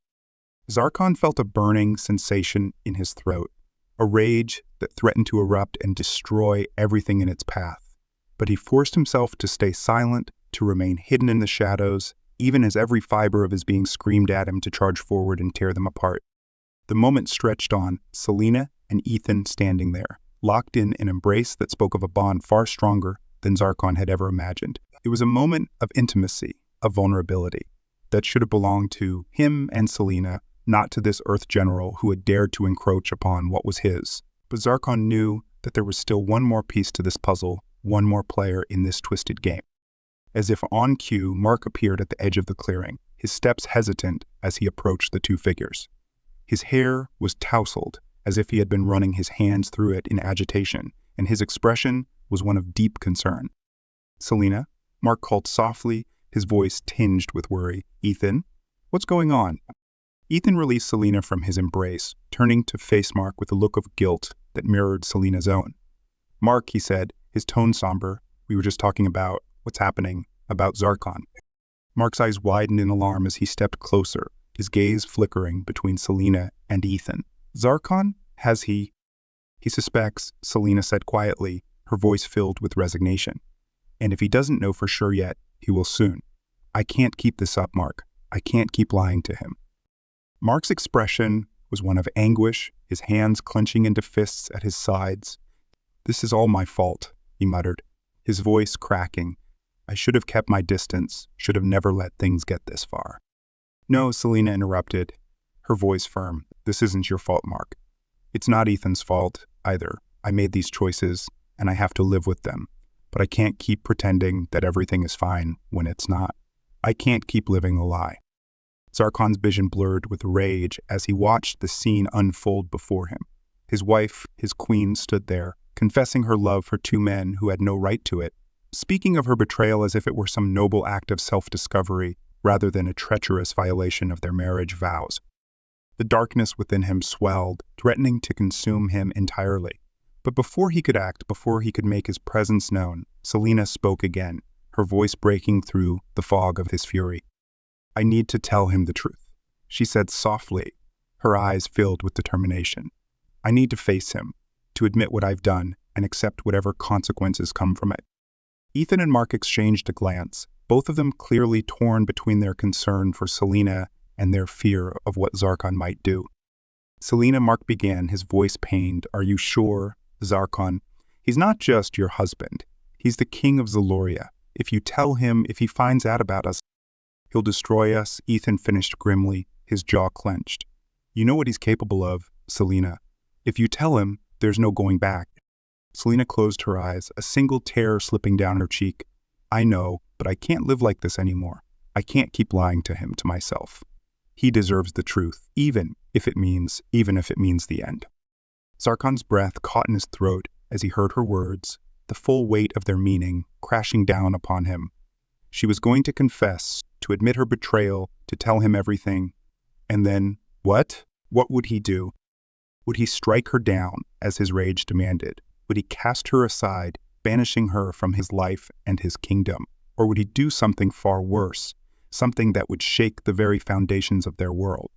Zarkon felt a burning sensation in his throat, a rage that threatened to erupt and destroy everything in its path. But he forced himself to stay silent, to remain hidden in the shadows, even as every fiber of his being screamed at him to charge forward and tear them apart. The moment stretched on, Selena and Ethan standing there, locked in an embrace that spoke of a bond far stronger than Zarkon had ever imagined. It was a moment of intimacy, of vulnerability, that should have belonged to him and Selena, not to this Earth general who had dared to encroach upon what was his. But Zarkon knew that there was still one more piece to this puzzle, one more player in this twisted game. As if on cue, Mark appeared at the edge of the clearing, his steps hesitant as he approached the two figures. His hair was tousled, as if he had been running his hands through it in agitation, and his expression was one of deep concern. "Selena?" Mark called softly, his voice tinged with worry. "Ethan? What's going on?" Ethan released Selena from his embrace, turning to face Mark with a look of guilt that mirrored Selena's own. "Mark," he said, his tone somber, "we were just talking about what's happening, about Zarkon." Mark's eyes widened in alarm as he stepped closer, his gaze flickering between Selena and Ethan. "Zarkon? Has he?" "He suspects," Selena said quietly, her voice filled with resignation. "And if he doesn't know for sure yet, he will soon. I can't keep this up, Mark. I can't keep lying to him." Mark's expression was one of anguish, his hands clenching into fists at his sides. "This is all my fault," he muttered, his voice cracking. "I should have kept my distance, should have never let things get this far." "No," Selena interrupted, her voice firm. "This isn't your fault, Mark. It's not Ethan's fault, either. I made these choices, and I have to live with them. But I can't keep pretending that everything is fine when it's not. I can't keep living a lie." Zarkon's vision blurred with rage as he watched the scene unfold before him. His wife, his queen, stood there, confessing her love for two men who had no right to it, speaking of her betrayal as if it were some noble act of self-discovery rather than a treacherous violation of their marriage vows. The darkness within him swelled, threatening to consume him entirely. But before he could act, before he could make his presence known, Selena spoke again, her voice breaking through the fog of his fury. "I need to tell him the truth," she said softly, her eyes filled with determination. "I need to face him, to admit what I've done and accept whatever consequences come from it." Ethan and Mark exchanged a glance, both of them clearly torn between their concern for Selena and their fear of what Zarkon might do. "Selena," Mark began, his voice pained, "are you sure? Zarkon, he's not just your husband. He's the king of Zaloria. If you tell him, if he finds out about us, he'll destroy us," Ethan finished grimly, his jaw clenched. "You know what he's capable of, Selena. If you tell him, there's no going back." Selena closed her eyes, a single tear slipping down her cheek. "I know, but I can't live like this anymore. I can't keep lying to him, to myself. He deserves the truth, even if it means the end." Zarkon's breath caught in his throat as he heard her words, the full weight of their meaning crashing down upon him. She was going to confess, to admit her betrayal, to tell him everything. And then, what? What would he do? Would he strike her down, as his rage demanded? Would he cast her aside, banishing her from his life and his kingdom? Or would he do something far worse, something that would shake the very foundations of their world?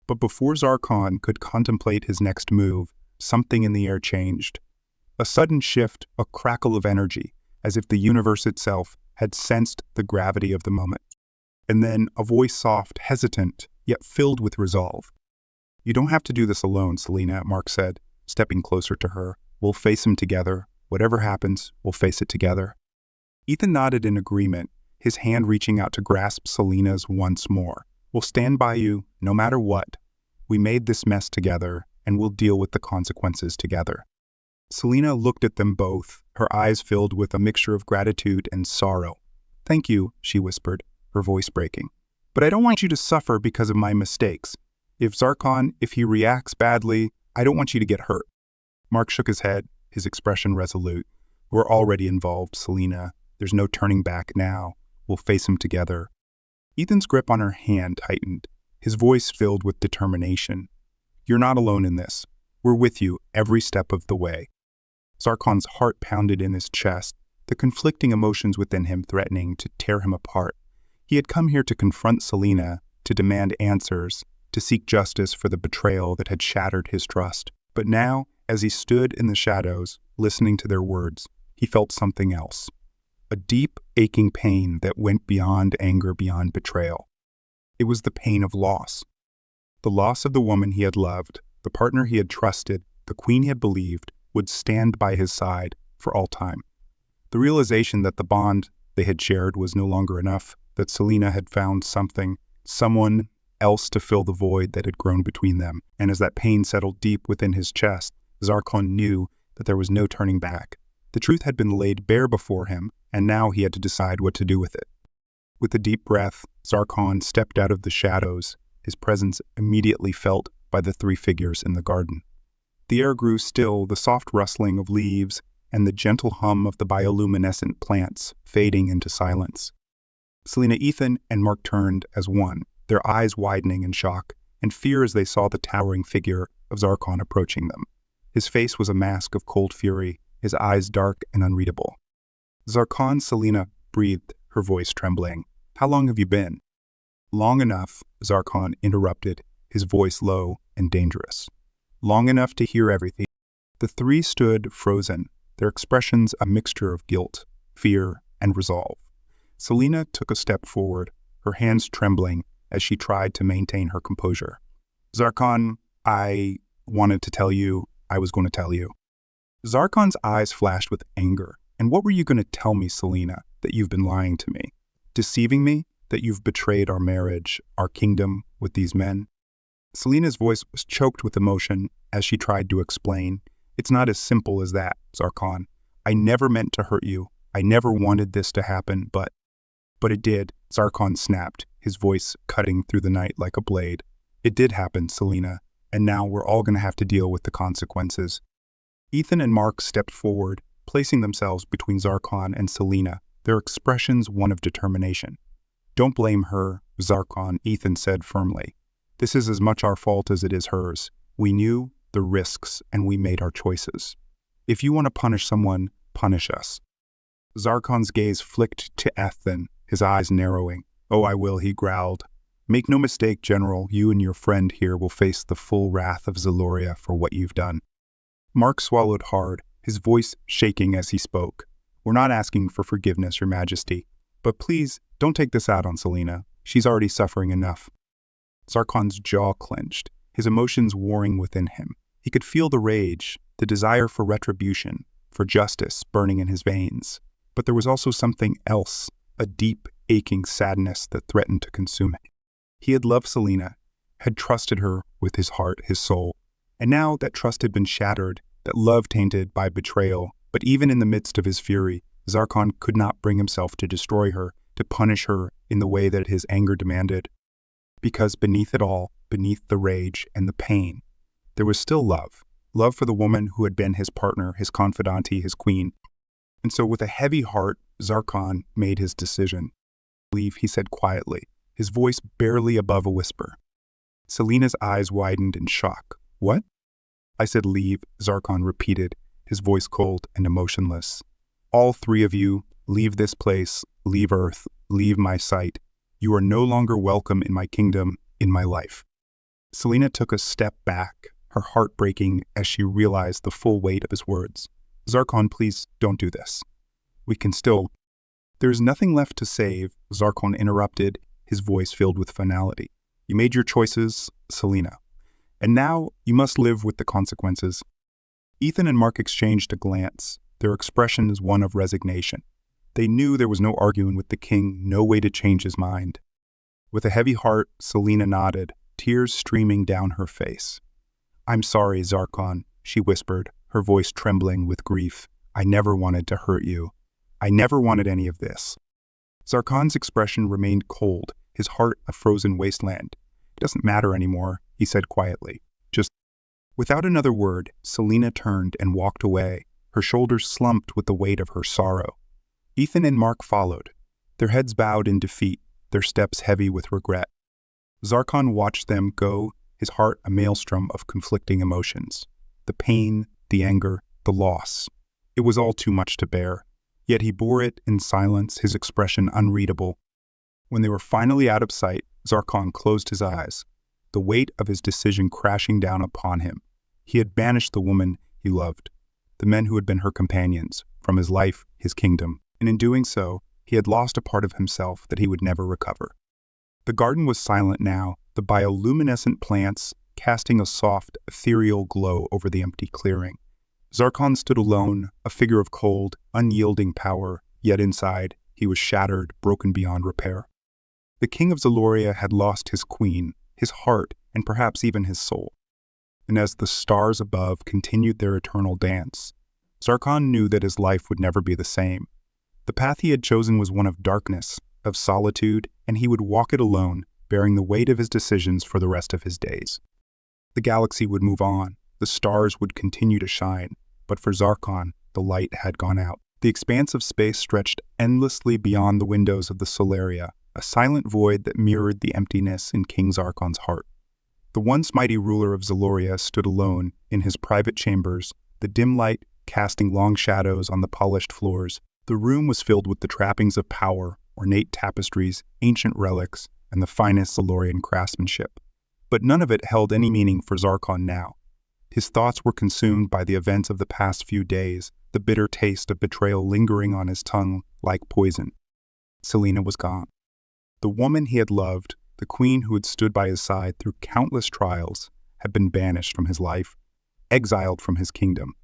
But before Zarkon could contemplate his next move, something in the air changed. A sudden shift, a crackle of energy, as if the universe itself had sensed the gravity of the moment. And then a voice soft, hesitant, yet filled with resolve. "You don't have to do this alone, Selena," Mark said, stepping closer to her. "We'll face him together. Whatever happens, we'll face it together." Ethan nodded in agreement, his hand reaching out to grasp Selena's once more. "We'll stand by you, no matter what. We made this mess together, and we'll deal with the consequences together." Selena looked at them both, her eyes filled with a mixture of gratitude and sorrow. "Thank you," she whispered, her voice breaking. "But I don't want you to suffer because of my mistakes. If he reacts badly, I don't want you to get hurt." Mark shook his head, his expression resolute. "We're already involved, Selena. There's no turning back now. We'll face him together." Ethan's grip on her hand tightened, his voice filled with determination. "You're not alone in this. We're with you every step of the way." Zarkon's heart pounded in his chest, the conflicting emotions within him threatening to tear him apart. He had come here to confront Selena, to demand answers, to seek justice for the betrayal that had shattered his trust. But now, as he stood in the shadows, listening to their words, he felt something else. A deep, aching pain that went beyond anger, beyond betrayal. It was the pain of loss. The loss of the woman he had loved, the partner he had trusted, the queen he had believed would stand by his side for all time. The realization that the bond they had shared was no longer enough, that Selena had found someone else to fill the void that had grown between them, and as that pain settled deep within his chest, Zarkon knew that there was no turning back. The truth had been laid bare before him, and now he had to decide what to do with it. With a deep breath, Zarkon stepped out of the shadows, his presence immediately felt by the three figures in the garden. The air grew still, the soft rustling of leaves and the gentle hum of the bioluminescent plants fading into silence. Selena, Ethan, and Mark turned as one, their eyes widening in shock and fear as they saw the towering figure of Zarkon approaching them. His face was a mask of cold fury, his eyes dark and unreadable. "Zarkon," Selena breathed, her voice trembling. "How long have you been?" "Long enough," Zarkon interrupted, his voice low and dangerous. "Long enough to hear everything." The three stood frozen, their expressions a mixture of guilt, fear, and resolve. Selena took a step forward, her hands trembling as she tried to maintain her composure. "Zarkon, I wanted to tell you, I was going to tell you." Zarkon's eyes flashed with anger. "And what were you going to tell me, Selena? That you've been lying to me? Deceiving me? That you've betrayed our marriage, our kingdom, with these men?" Selena's voice was choked with emotion as she tried to explain. "It's not as simple as that, Zarkon. I never meant to hurt you. I never wanted this to happen, but it did," Zarkon snapped, his voice cutting through the night like a blade. "It did happen, Selena, and now we're all going to have to deal with the consequences." Ethan and Mark stepped forward, placing themselves between Zarkon and Selena, their expressions one of determination. "Don't blame her, Zarkon," Ethan said firmly. "This is as much our fault as it is hers. We knew the risks and we made our choices. If you want to punish someone, punish us." Zarkon's gaze flicked to Ethan, his eyes narrowing. "Oh, I will," he growled. "Make no mistake, General, you and your friend here will face the full wrath of Zaloria for what you've done." Mark swallowed hard, his voice shaking as he spoke. "We're not asking for forgiveness, Your Majesty, but please don't take this out on Selena. She's already suffering enough." Zarkon's jaw clenched, his emotions warring within him. He could feel the rage, the desire for retribution, for justice burning in his veins. But there was also something else, a deep, aching sadness that threatened to consume him. He had loved Selena, had trusted her with his heart, his soul. And now that trust had been shattered, that love tainted by betrayal. But even in the midst of his fury, Zarkon could not bring himself to destroy her, to punish her in the way that his anger demanded. Because beneath it all, beneath the rage and the pain, there was still love. Love for the woman who had been his partner, his confidante, his queen. And so with a heavy heart, Zarkon made his decision. "Leave," he said quietly, his voice barely above a whisper. Selena's eyes widened in shock. "What?" "I said leave," Zarkon repeated, his voice cold and emotionless. "All three of you, leave this place, leave Earth, leave my sight. You are no longer welcome in my kingdom, in my life." Selena took a step back, her heart breaking as she realized the full weight of his words. "Zarkon, please don't do this. We can still—" "There is nothing left to save," Zarkon interrupted, his voice filled with finality. "You made your choices, Selena. And now you must live with the consequences." Ethan and Mark exchanged a glance, their expressions one of resignation. They knew there was no arguing with the king, no way to change his mind. With a heavy heart, Selena nodded, tears streaming down her face. "I'm sorry, Zarkon," she whispered, her voice trembling with grief. "I never wanted to hurt you. I never wanted any of this." Zarkon's expression remained cold, his heart a frozen wasteland. "It doesn't matter anymore," he said quietly. "Just—" Without another word, Selena turned and walked away, her shoulders slumped with the weight of her sorrow. Ethan and Mark followed, their heads bowed in defeat, their steps heavy with regret. Zarkon watched them go, his heart a maelstrom of conflicting emotions. The pain, the anger, the loss. It was all too much to bear. Yet he bore it in silence, his expression unreadable. When they were finally out of sight, Zarkon closed his eyes, the weight of his decision crashing down upon him. He had banished the woman he loved, the men who had been her companions, from his life, his kingdom. And in doing so, he had lost a part of himself that he would never recover. The garden was silent now, the bioluminescent plants casting a soft, ethereal glow over the empty clearing. Zarkon stood alone, a figure of cold, unyielding power, yet inside, he was shattered, broken beyond repair. The king of Zaloria had lost his queen, his heart, and perhaps even his soul. And as the stars above continued their eternal dance, Zarkon knew that his life would never be the same. The path he had chosen was one of darkness, of solitude, and he would walk it alone, bearing the weight of his decisions for the rest of his days. The galaxy would move on, the stars would continue to shine, but for Zarkon, the light had gone out. The expanse of space stretched endlessly beyond the windows of the Solaria, a silent void that mirrored the emptiness in King Zarkon's heart. The once mighty ruler of Zaloria stood alone in his private chambers, the dim light casting long shadows on the polished floors. The room was filled with the trappings of power, ornate tapestries, ancient relics, and the finest Zalorian craftsmanship. But none of it held any meaning for Zarkon now. His thoughts were consumed by the events of the past few days, the bitter taste of betrayal lingering on his tongue like poison. Selena was gone. The woman he had loved, the queen who had stood by his side through countless trials, had been banished from his life, exiled from his kingdom.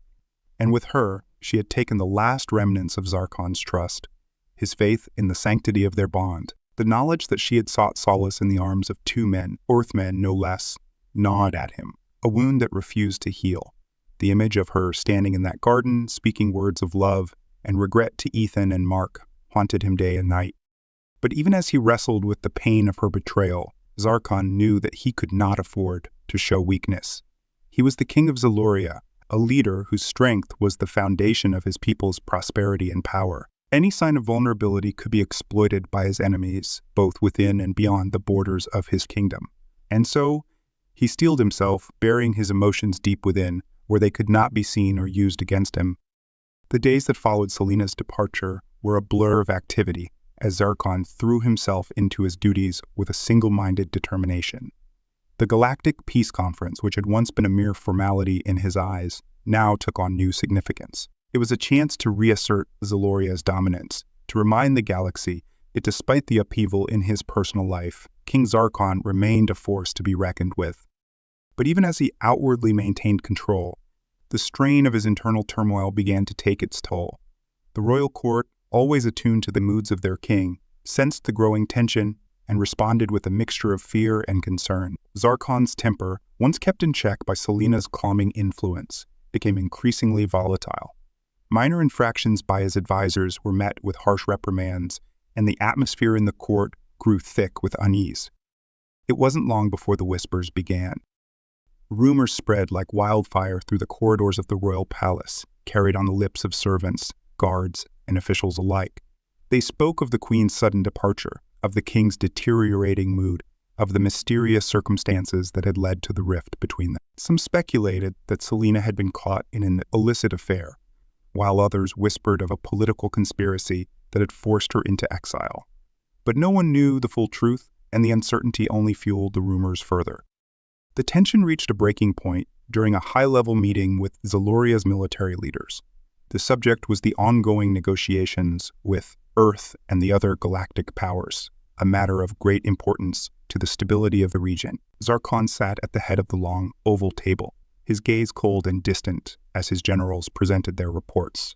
And with her, she had taken the last remnants of Zarkon's trust, his faith in the sanctity of their bond. The knowledge that she had sought solace in the arms of two men, Earthmen no less, gnawed at him, a wound that refused to heal. The image of her standing in that garden, speaking words of love and regret to Ethan and Mark, haunted him day and night. But even as he wrestled with the pain of her betrayal, Zarkon knew that he could not afford to show weakness. He was the king of Zaloria, a leader whose strength was the foundation of his people's prosperity and power. Any sign of vulnerability could be exploited by his enemies, both within and beyond the borders of his kingdom. And so, he steeled himself, burying his emotions deep within, where they could not be seen or used against him. The days that followed Selena's departure were a blur of activity, as Zarkon threw himself into his duties with a single-minded determination. The Galactic Peace Conference, which had once been a mere formality in his eyes, now took on new significance. It was a chance to reassert Zaloria's dominance, to remind the galaxy that despite the upheaval in his personal life, King Zarkon remained a force to be reckoned with. But even as he outwardly maintained control, the strain of his internal turmoil began to take its toll. The royal court, always attuned to the moods of their king, sensed the growing tension and responded with a mixture of fear and concern. Zarkon's temper, once kept in check by Selena's calming influence, became increasingly volatile. Minor infractions by his advisors were met with harsh reprimands, and the atmosphere in the court grew thick with unease. It wasn't long before the whispers began. Rumors spread like wildfire through the corridors of the royal palace, carried on the lips of servants, guards, and officials alike. They spoke of the queen's sudden departure, of the king's deteriorating mood, of the mysterious circumstances that had led to the rift between them. Some speculated that Selena had been caught in an illicit affair, while others whispered of a political conspiracy that had forced her into exile. But no one knew the full truth, and the uncertainty only fueled the rumors further. The tension reached a breaking point during a high-level meeting with Zaloria's military leaders. The subject was the ongoing negotiations with Earth and the other galactic powers, a matter of great importance to the stability of the region. Zarkon sat at the head of the long, oval table, his gaze cold and distant as his generals presented their reports.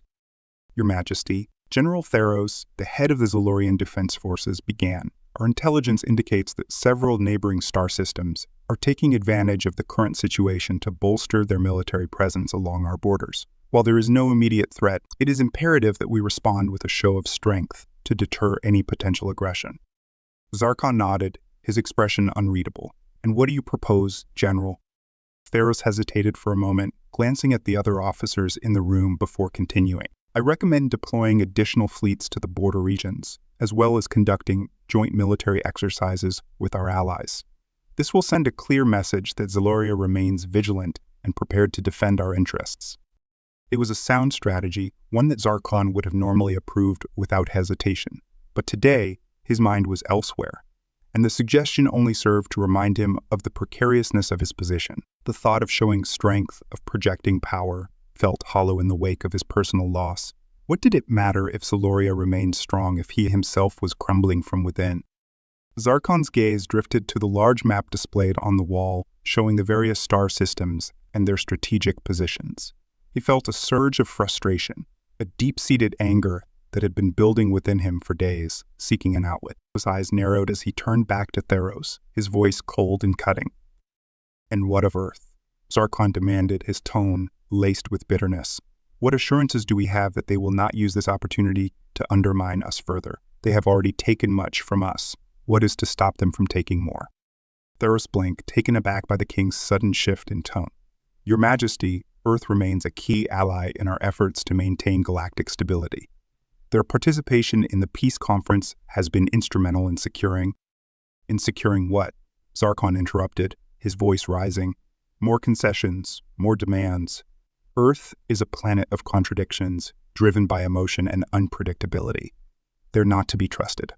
"Your Majesty, General Theros, the head of the Zalorian Defense Forces, began. Our intelligence indicates that several neighboring star systems are taking advantage of the current situation to bolster their military presence along our borders. While there is no immediate threat, it is imperative that we respond with a show of strength to deter any potential aggression." Zarkon nodded, his expression unreadable. "And what do you propose, General?" Theros hesitated for a moment, glancing at the other officers in the room before continuing. "I recommend deploying additional fleets to the border regions, as well as conducting joint military exercises with our allies. This will send a clear message that Zaloria remains vigilant and prepared to defend our interests." It was a sound strategy, one that Zarkon would have normally approved without hesitation. But today, his mind was elsewhere, and the suggestion only served to remind him of the precariousness of his position. The thought of showing strength, of projecting power, felt hollow in the wake of his personal loss. What did it matter if Zaloria remained strong if he himself was crumbling from within? Zarkon's gaze drifted to the large map displayed on the wall, showing the various star systems and their strategic positions. He felt a surge of frustration, a deep-seated anger that had been building within him for days, seeking an outlet. His eyes narrowed as he turned back to Theros, his voice cold and cutting. "And what of Earth?" Zarkon demanded, his tone laced with bitterness. "What assurances do we have that they will not use this opportunity to undermine us further? They have already taken much from us. What is to stop them from taking more?" Theros blinked, taken aback by the king's sudden shift in tone. "Your Majesty, Earth remains a key ally in our efforts to maintain galactic stability. Their participation in the peace conference has been instrumental in securing..." "In securing what?" Zarkon interrupted, his voice rising. "More concessions, more demands. Earth is a planet of contradictions, driven by emotion and unpredictability. They're not to be trusted."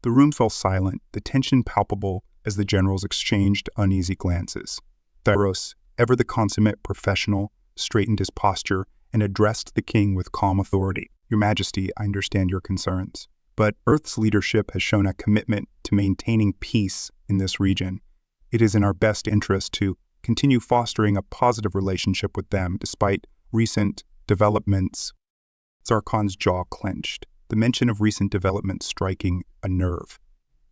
The room fell silent, the tension palpable as the generals exchanged uneasy glances. Theros, ever the consummate professional, straightened his posture and addressed the king with calm authority. "Your Majesty, I understand your concerns, but Earth's leadership has shown a commitment to maintaining peace in this region. It is in our best interest to continue fostering a positive relationship with them despite recent developments." Zarkon's jaw clenched, the mention of recent developments striking a nerve.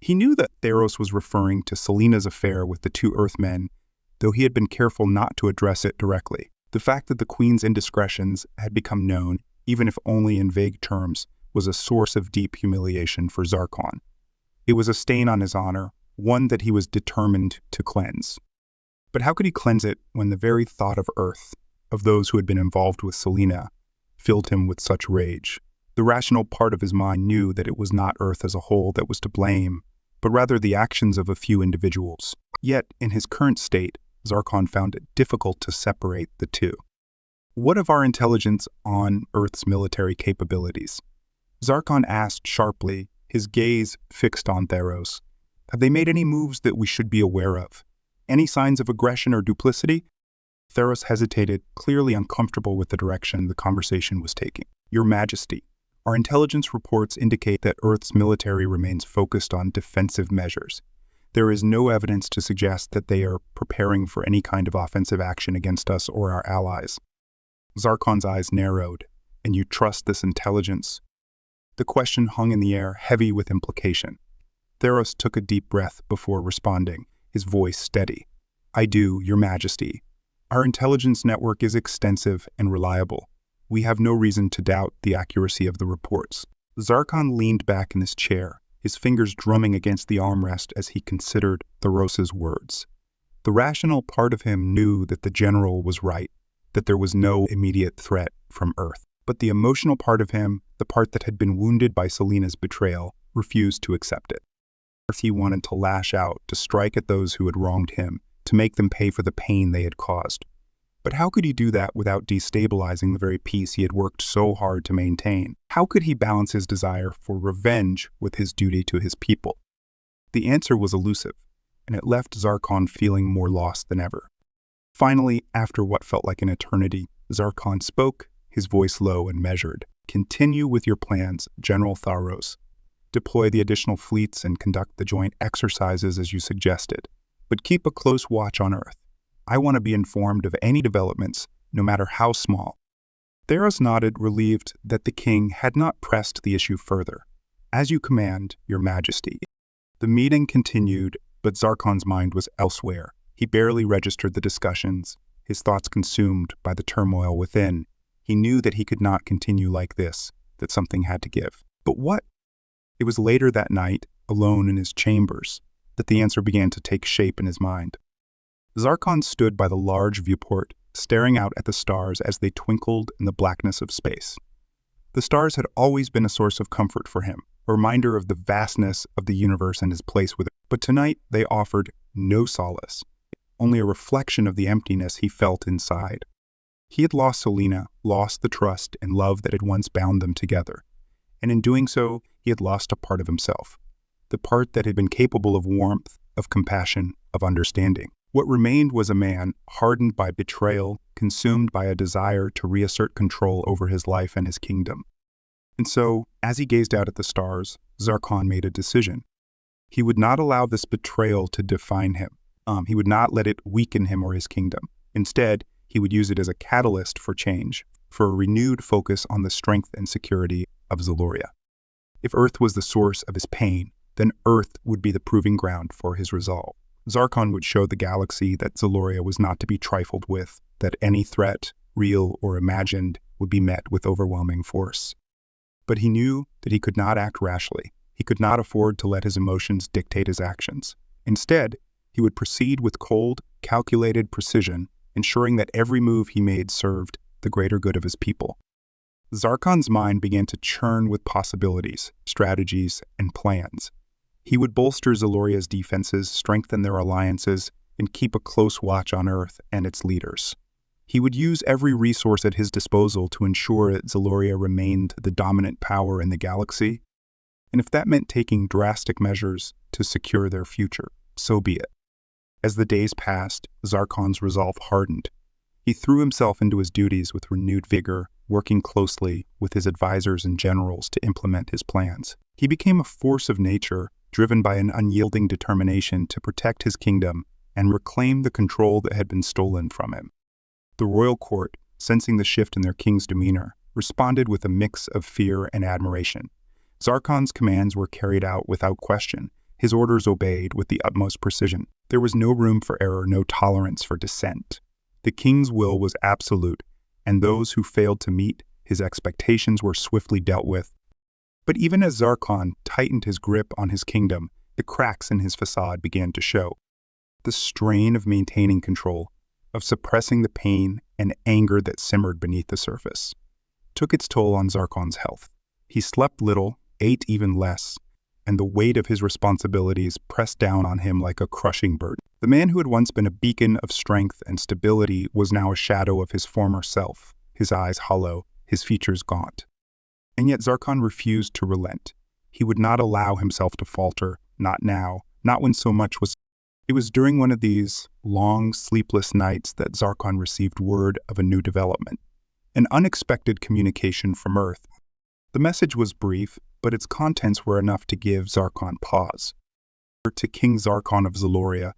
He knew that Theros was referring to Selena's affair with the two Earthmen, though he had been careful not to address it directly. The fact that the Queen's indiscretions had become known, even if only in vague terms, was a source of deep humiliation for Zarkon. It was a stain on his honor, one that he was determined to cleanse. But how could he cleanse it when the very thought of Earth, of those who had been involved with Selena, filled him with such rage? The rational part of his mind knew that it was not Earth as a whole that was to blame, but rather the actions of a few individuals. Yet, in his current state, Zarkon found it difficult to separate the two. What of our intelligence on Earth's military capabilities? Zarkon asked sharply, his gaze fixed on Theros. Have they made any moves that we should be aware of? Any signs of aggression or duplicity? Theros hesitated, clearly uncomfortable with the direction the conversation was taking. Your Majesty, our intelligence reports indicate that Earth's military remains focused on defensive measures. There is no evidence to suggest that they are preparing for any kind of offensive action against us or our allies. Zarkon's eyes narrowed. And you trust this intelligence? The question hung in the air, heavy with implication. Theros took a deep breath before responding, his voice steady. I do, Your Majesty. Our intelligence network is extensive and reliable. We have no reason to doubt the accuracy of the reports. Zarkon leaned back in his chair, his fingers drumming against the armrest as he considered Theros' words. The rational part of him knew that the general was right, that there was no immediate threat from Earth. But the emotional part of him, the part that had been wounded by Selena's betrayal, refused to accept it. He wanted to lash out, to strike at those who had wronged him, to make them pay for the pain they had caused. But how could he do that without destabilizing the very peace he had worked so hard to maintain? How could he balance his desire for revenge with his duty to his people? The answer was elusive, and it left Zarkon feeling more lost than ever. Finally, after what felt like an eternity, Zarkon spoke, his voice low and measured. Continue with your plans, General Theros. Deploy the additional fleets and conduct the joint exercises as you suggested. But keep a close watch on Earth. I want to be informed of any developments, no matter how small. Theros nodded, relieved that the king had not pressed the issue further. As you command, Your Majesty. The meeting continued, but Zarkon's mind was elsewhere. He barely registered the discussions, his thoughts consumed by the turmoil within. He knew that he could not continue like this, that something had to give. But what? It was later that night, alone in his chambers, that the answer began to take shape in his mind. Zarkon stood by the large viewport, staring out at the stars as they twinkled in the blackness of space. The stars had always been a source of comfort for him, a reminder of the vastness of the universe and his place with it. But tonight they offered no solace, only a reflection of the emptiness he felt inside. He had lost Selena, lost the trust and love that had once bound them together. And in doing so, he had lost a part of himself, the part that had been capable of warmth, of compassion, of understanding. What remained was a man hardened by betrayal, consumed by a desire to reassert control over his life and his kingdom. And so, as he gazed out at the stars, Zarkon made a decision. He would not allow this betrayal to define him. He would not let it weaken him or his kingdom. Instead, he would use it as a catalyst for change, for a renewed focus on the strength and security of Zaloria. If Earth was the source of his pain, then Earth would be the proving ground for his resolve. Zarkon would show the galaxy that Zaloria was not to be trifled with, that any threat, real or imagined, would be met with overwhelming force. But he knew that he could not act rashly. He could not afford to let his emotions dictate his actions. Instead, he would proceed with cold, calculated precision, ensuring that every move he made served the greater good of his people. Zarkon's mind began to churn with possibilities, strategies, and plans. He would bolster Zaloria's defenses, strengthen their alliances, and keep a close watch on Earth and its leaders. He would use every resource at his disposal to ensure that Zaloria remained the dominant power in the galaxy. And if that meant taking drastic measures to secure their future, so be it. As the days passed, Zarkon's resolve hardened. He threw himself into his duties with renewed vigor, working closely with his advisors and generals to implement his plans. He became a force of nature, driven by an unyielding determination to protect his kingdom and reclaim the control that had been stolen from him. The royal court, sensing the shift in their king's demeanor, responded with a mix of fear and admiration. Zarkon's commands were carried out without question, his orders obeyed with the utmost precision. There was no room for error, no tolerance for dissent. The king's will was absolute, and those who failed to meet his expectations were swiftly dealt with. But even as Zarkon tightened his grip on his kingdom, the cracks in his facade began to show. The strain of maintaining control, of suppressing the pain and anger that simmered beneath the surface, took its toll on Zarkon's health. He slept little, ate even less, and the weight of his responsibilities pressed down on him like a crushing burden. The man who had once been a beacon of strength and stability was now a shadow of his former self, his eyes hollow, his features gaunt. And yet Zarkon refused to relent. He would not allow himself to falter, not now, not when so much was. It was during one of these long, sleepless nights that Zarkon received word of a new development, an unexpected communication from Earth. The message was brief, but its contents were enough to give Zarkon pause. To King Zarkon of Zaloria,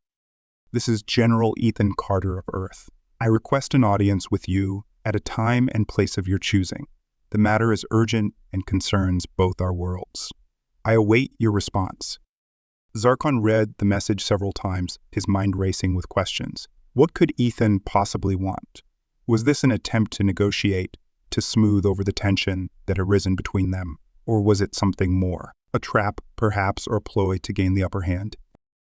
this is General Ethan Carter of Earth. I request an audience with you at a time and place of your choosing. The matter is urgent and concerns both our worlds. I await your response. Zarkon read the message several times, his mind racing with questions. What could Ethan possibly want? Was this an attempt to negotiate, to smooth over the tension that had arisen between them? Or was it something more? A trap, perhaps, or a ploy to gain the upper hand?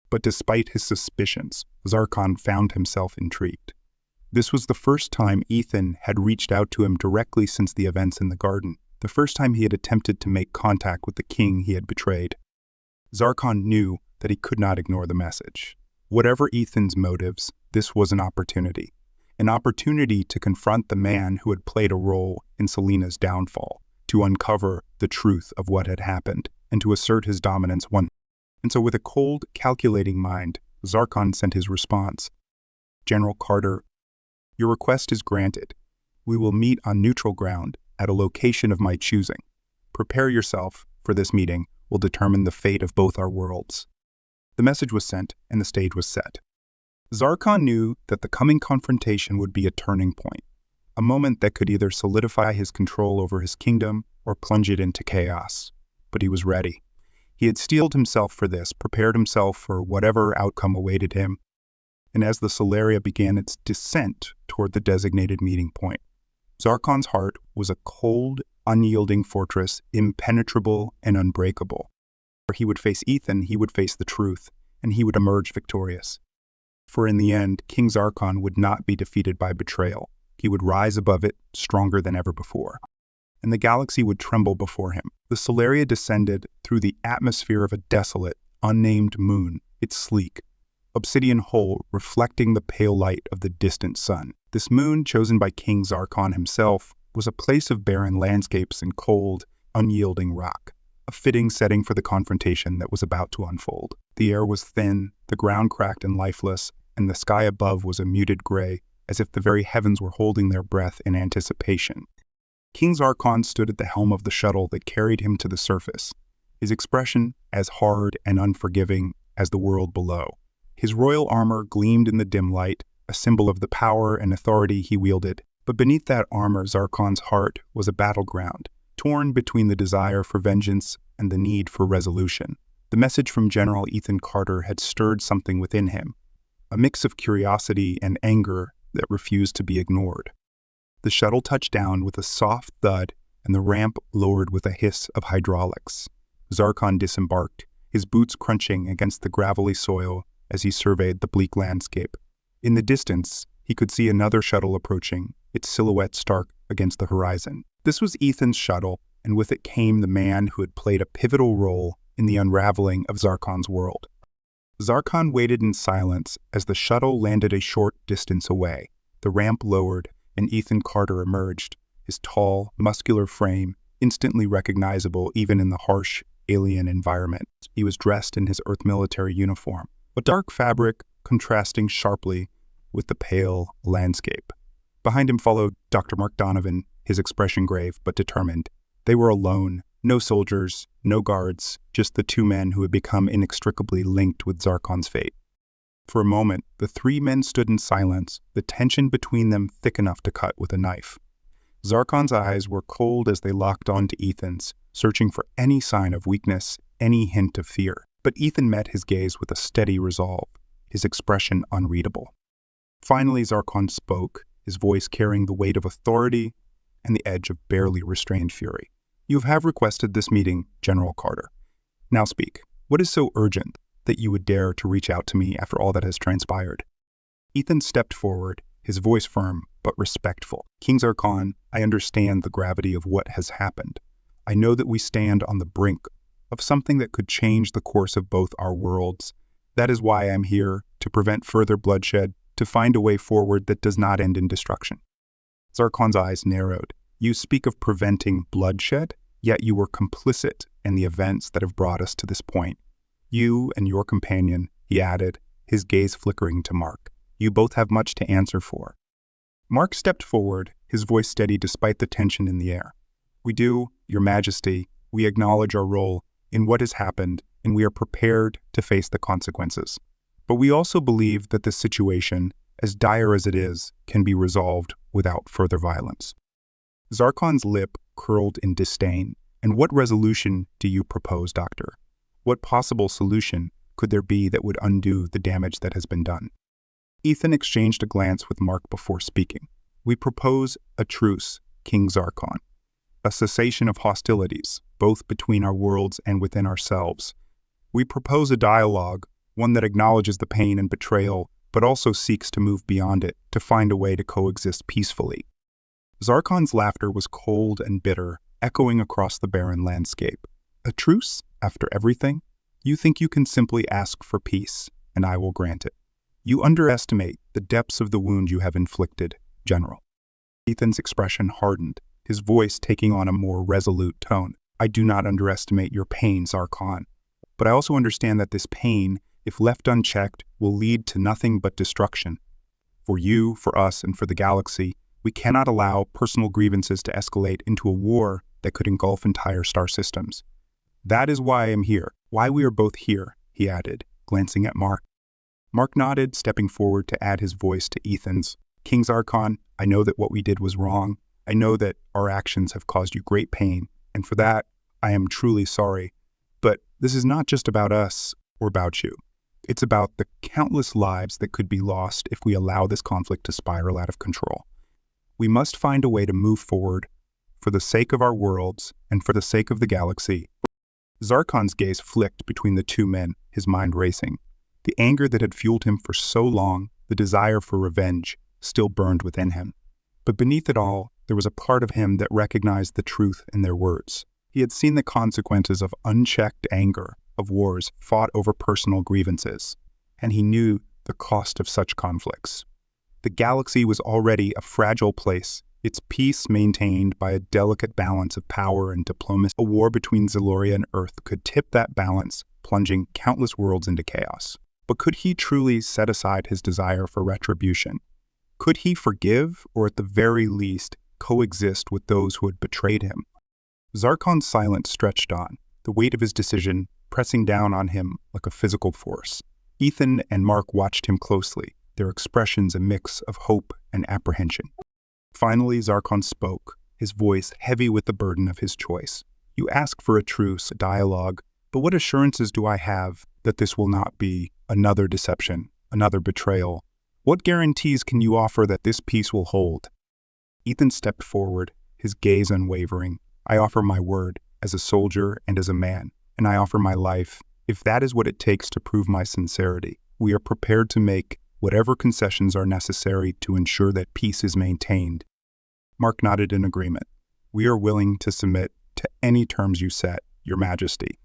But despite his suspicions, Zarkon found himself intrigued. This was the first time Ethan had reached out to him directly since the events in the garden, the first time he had attempted to make contact with the king he had betrayed. Zarkon knew that he could not ignore the message. Whatever Ethan's motives, this was an opportunity to confront the man who had played a role in Selena's downfall, to uncover the truth of what had happened, and to assert his dominance once. And so with a cold, calculating mind, Zarkon sent his response. General Carter, your request is granted. We will meet on neutral ground at a location of my choosing. Prepare yourself, for this meeting will determine the fate of both our worlds. The message was sent, and the stage was set. Zarkon knew that the coming confrontation would be a turning point, a moment that could either solidify his control over his kingdom or plunge it into chaos. But he was ready. He had steeled himself for this, prepared himself for whatever outcome awaited him, and as the Solaria began its descent toward the designated meeting point, Zarkon's heart was a cold, unyielding fortress, impenetrable and unbreakable. Where he would face Ethan, he would face the truth, and he would emerge victorious. For in the end, King Zarkon would not be defeated by betrayal. He would rise above it, stronger than ever before. And the galaxy would tremble before him. The Solaria descended through the atmosphere of a desolate, unnamed moon, its sleek, obsidian hull reflecting the pale light of the distant sun. This moon, chosen by King Zarkon himself, was a place of barren landscapes and cold, unyielding rock, a fitting setting for the confrontation that was about to unfold. The air was thin, the ground cracked and lifeless, and the sky above was a muted gray, as if the very heavens were holding their breath in anticipation. King Zarkon stood at the helm of the shuttle that carried him to the surface, his expression as hard and unforgiving as the world below. His royal armor gleamed in the dim light, a symbol of the power and authority he wielded. But beneath that armor, Zarkon's heart was a battleground, torn between the desire for vengeance and the need for resolution. The message from General Ethan Carter had stirred something within him, a mix of curiosity and anger that refused to be ignored. The shuttle touched down with a soft thud, and the ramp lowered with a hiss of hydraulics. Zarkon disembarked, his boots crunching against the gravelly soil as he surveyed the bleak landscape. In the distance, he could see another shuttle approaching, its silhouette stark against the horizon. This was Ethan's shuttle, and with it came the man who had played a pivotal role in the unraveling of Zarkon's world. Zarkon waited in silence as the shuttle landed a short distance away. The ramp lowered, and Ethan Carter emerged, his tall, muscular frame instantly recognizable even in the harsh, alien environment. He was dressed in his Earth military uniform, a dark fabric contrasting sharply with the pale landscape. Behind him followed Dr. Mark Donovan, his expression grave but determined. They were alone, no soldiers, no guards, just the two men who had become inextricably linked with Zarkon's fate. For a moment, the three men stood in silence, the tension between them thick enough to cut with a knife. Zarkon's eyes were cold as they locked onto Ethan's, searching for any sign of weakness, any hint of fear. But Ethan met his gaze with a steady resolve, his expression unreadable. Finally, Zarkon spoke, his voice carrying the weight of authority and the edge of barely restrained fury. You have requested this meeting, General Carter. Now speak. What is so urgent that you would dare to reach out to me after all that has transpired?" Ethan stepped forward, his voice firm but respectful. "King Zarkon, I understand the gravity of what has happened. I know that we stand on the brink of something that could change the course of both our worlds. That is why I am here, to prevent further bloodshed, to find a way forward that does not end in destruction." Zarkon's eyes narrowed. "You speak of preventing bloodshed, yet you were complicit in the events that have brought us to this point. You and your companion," he added, his gaze flickering to Mark. "You both have much to answer for." Mark stepped forward, his voice steady despite the tension in the air. "We do, Your Majesty. We acknowledge our role in what has happened, and we are prepared to face the consequences. But we also believe that this situation, as dire as it is, can be resolved without further violence." Zarkon's lip curled in disdain. "And what resolution do you propose, Doctor? What possible solution could there be that would undo the damage that has been done?" Ethan exchanged a glance with Mark before speaking. "We propose a truce, King Zarkon. A cessation of hostilities, both between our worlds and within ourselves. We propose a dialogue, one that acknowledges the pain and betrayal, but also seeks to move beyond it, to find a way to coexist peacefully." Zarkon's laughter was cold and bitter, echoing across the barren landscape. "A truce, after everything? You think you can simply ask for peace, and I will grant it. You underestimate the depths of the wound you have inflicted, General." Ethan's expression hardened, his voice taking on a more resolute tone. "I do not underestimate your pain, Zarkon. But I also understand that this pain, if left unchecked, will lead to nothing but destruction. For you, for us, and for the galaxy, we cannot allow personal grievances to escalate into a war that could engulf entire star systems. That is why I am here, why we are both here," he added, glancing at Mark. Mark nodded, stepping forward to add his voice to Ethan's. "King Zarkon, I know that what we did was wrong. I know that our actions have caused you great pain, and for that, I am truly sorry. But this is not just about us or about you. It's about the countless lives that could be lost if we allow this conflict to spiral out of control. We must find a way to move forward for the sake of our worlds and for the sake of the galaxy." Zarkon's gaze flicked between the two men, his mind racing. The anger that had fueled him for so long, the desire for revenge, still burned within him. But beneath it all, there was a part of him that recognized the truth in their words. He had seen the consequences of unchecked anger, of wars fought over personal grievances, and he knew the cost of such conflicts. The galaxy was already a fragile place, its peace maintained by a delicate balance of power and diplomacy. A war between Zaloria and Earth could tip that balance, plunging countless worlds into chaos. But could he truly set aside his desire for retribution? Could he forgive, or at the very least, coexist with those who had betrayed him? Zarkon's silence stretched on, the weight of his decision pressing down on him like a physical force. Ethan and Mark watched him closely, their expressions a mix of hope and apprehension. Finally, Zarkon spoke, his voice heavy with the burden of his choice. "You ask for a truce, a dialogue, but what assurances do I have that this will not be another deception, another betrayal? What guarantees can you offer that this peace will hold?" Ethan stepped forward, his gaze unwavering. "I offer my word, as a soldier and as a man, and I offer my life. If that is what it takes to prove my sincerity, we are prepared to make whatever concessions are necessary to ensure that peace is maintained." Mark nodded in agreement. "We are willing to submit to any terms you set, Your Majesty.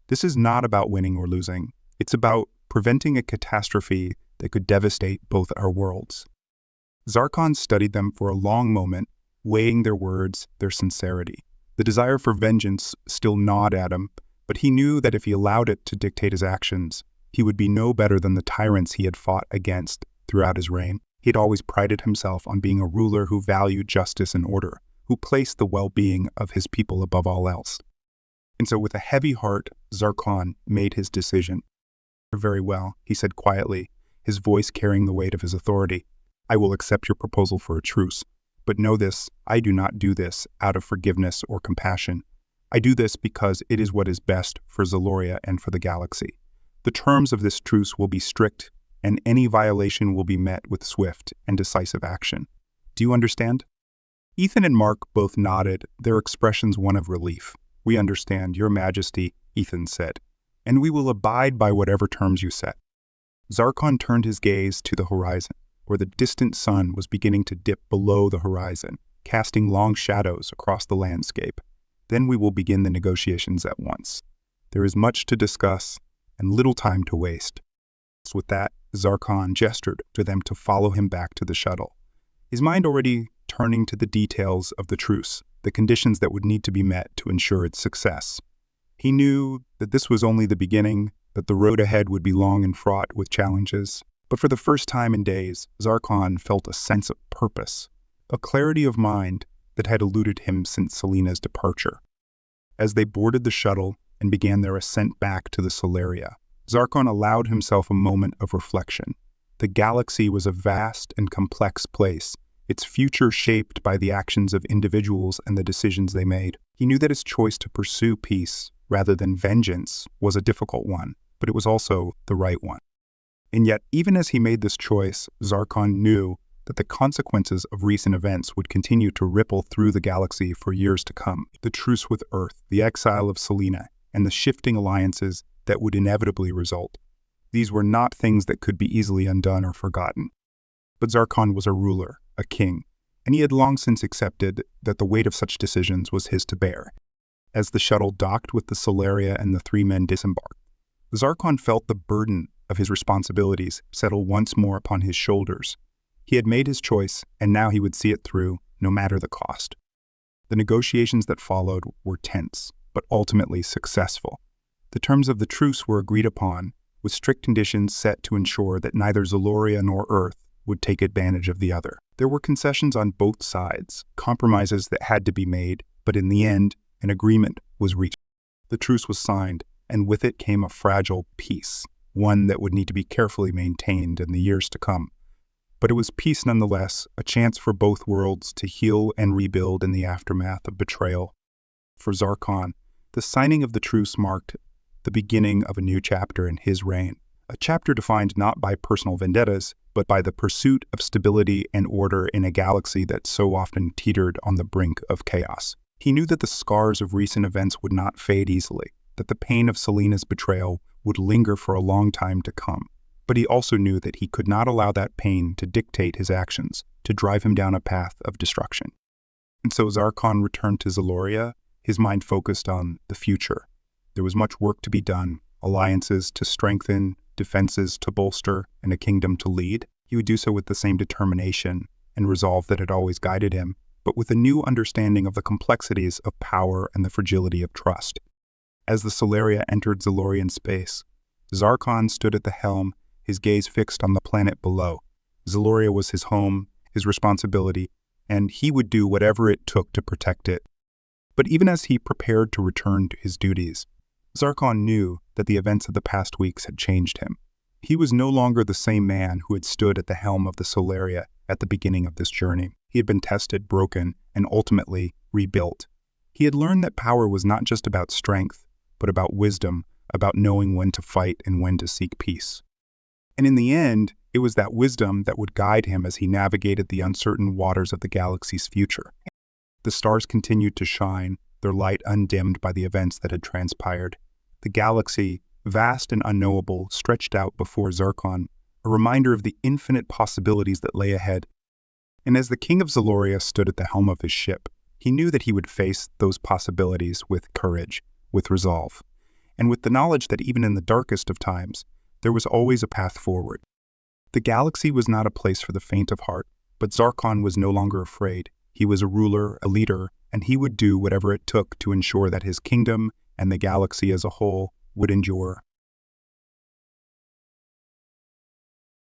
This is not about winning or losing. It's about preventing a catastrophe that could devastate both our worlds." Zarkon studied them for a long moment, weighing their words, their sincerity. The desire for vengeance still gnawed at him, but he knew that if he allowed it to dictate his actions, he would be no better than the tyrants he had fought against throughout his reign. He had always prided himself on being a ruler who valued justice and order, who placed the well-being of his people above all else. And so with a heavy heart, Zarkon made his decision. "Very well," he said quietly, his voice carrying the weight of his authority. "I will accept your proposal for a truce. But know this, I do not do this out of forgiveness or compassion. I do this because it is what is best for Zaloria and for the galaxy. The terms of this truce will be strict, and any violation will be met with swift and decisive action. Do you understand?" Ethan and Mark both nodded, their expressions one of relief. "We understand, Your Majesty," Ethan said, "and we will abide by whatever terms you set." Zarkon turned his gaze to the horizon, where the distant sun was beginning to dip below the horizon, casting long shadows across the landscape. "Then we will begin the negotiations at once. There is much to discuss and little time to waste." With that, Zarkon gestured to them to follow him back to the shuttle, his mind already turning to the details of the truce, the conditions that would need to be met to ensure its success. He knew that this was only the beginning, that the road ahead would be long and fraught with challenges. But for the first time in days, Zarkon felt a sense of purpose, a clarity of mind that had eluded him since Selena's departure. As they boarded the shuttle and began their ascent back to the Solaria, Zarkon allowed himself a moment of reflection. The galaxy was a vast and complex place, its future shaped by the actions of individuals and the decisions they made. He knew that his choice to pursue peace rather than vengeance was a difficult one, but it was also the right one. And yet, even as he made this choice, Zarkon knew that the consequences of recent events would continue to ripple through the galaxy for years to come. The truce with Earth, the exile of Selena, and the shifting alliances that would inevitably result. These were not things that could be easily undone or forgotten. But Zarkon was a ruler, a king, and he had long since accepted that the weight of such decisions was his to bear. As the shuttle docked with the Solaria and the three men disembarked, Zarkon felt the burden of his responsibilities settle once more upon his shoulders. He had made his choice, and now he would see it through, no matter the cost. The negotiations that followed were tense, but ultimately successful. The terms of the truce were agreed upon, with strict conditions set to ensure that neither Zaloria nor Earth would take advantage of the other. There were concessions on both sides, compromises that had to be made, but in the end, an agreement was reached. The truce was signed, and with it came a fragile peace, one that would need to be carefully maintained in the years to come. But it was peace nonetheless, a chance for both worlds to heal and rebuild in the aftermath of betrayal. For Zarkon, the signing of the truce marked the beginning of a new chapter in his reign, a chapter defined not by personal vendettas, but by the pursuit of stability and order in a galaxy that so often teetered on the brink of chaos. He knew that the scars of recent events would not fade easily, that the pain of Selena's betrayal would linger for a long time to come. But he also knew that he could not allow that pain to dictate his actions, to drive him down a path of destruction. And so Zarkon returned to Zaloria, his mind focused on the future. There was much work to be done, alliances to strengthen, defenses to bolster, and a kingdom to lead. He would do so with the same determination and resolve that had always guided him, but with a new understanding of the complexities of power and the fragility of trust. As the Solaria entered Zalorian space, Zarkon stood at the helm, his gaze fixed on the planet below. Zaloria was his home, his responsibility, and he would do whatever it took to protect it. But even as he prepared to return to his duties, Zarkon knew that the events of the past weeks had changed him. He was no longer the same man who had stood at the helm of the Solaria at the beginning of this journey. He had been tested, broken, and ultimately rebuilt. He had learned that power was not just about strength, but about wisdom, about knowing when to fight and when to seek peace. And in the end, it was that wisdom that would guide him as he navigated the uncertain waters of the galaxy's future. The stars continued to shine, their light undimmed by the events that had transpired. The galaxy, vast and unknowable, stretched out before Zarkon, a reminder of the infinite possibilities that lay ahead. And as the king of Zaloria stood at the helm of his ship, he knew that he would face those possibilities with courage, with resolve, and with the knowledge that even in the darkest of times, there was always a path forward. The galaxy was not a place for the faint of heart, but Zarkon was no longer afraid. He was a ruler, a leader, and he would do whatever it took to ensure that his kingdom and the galaxy as a whole would endure.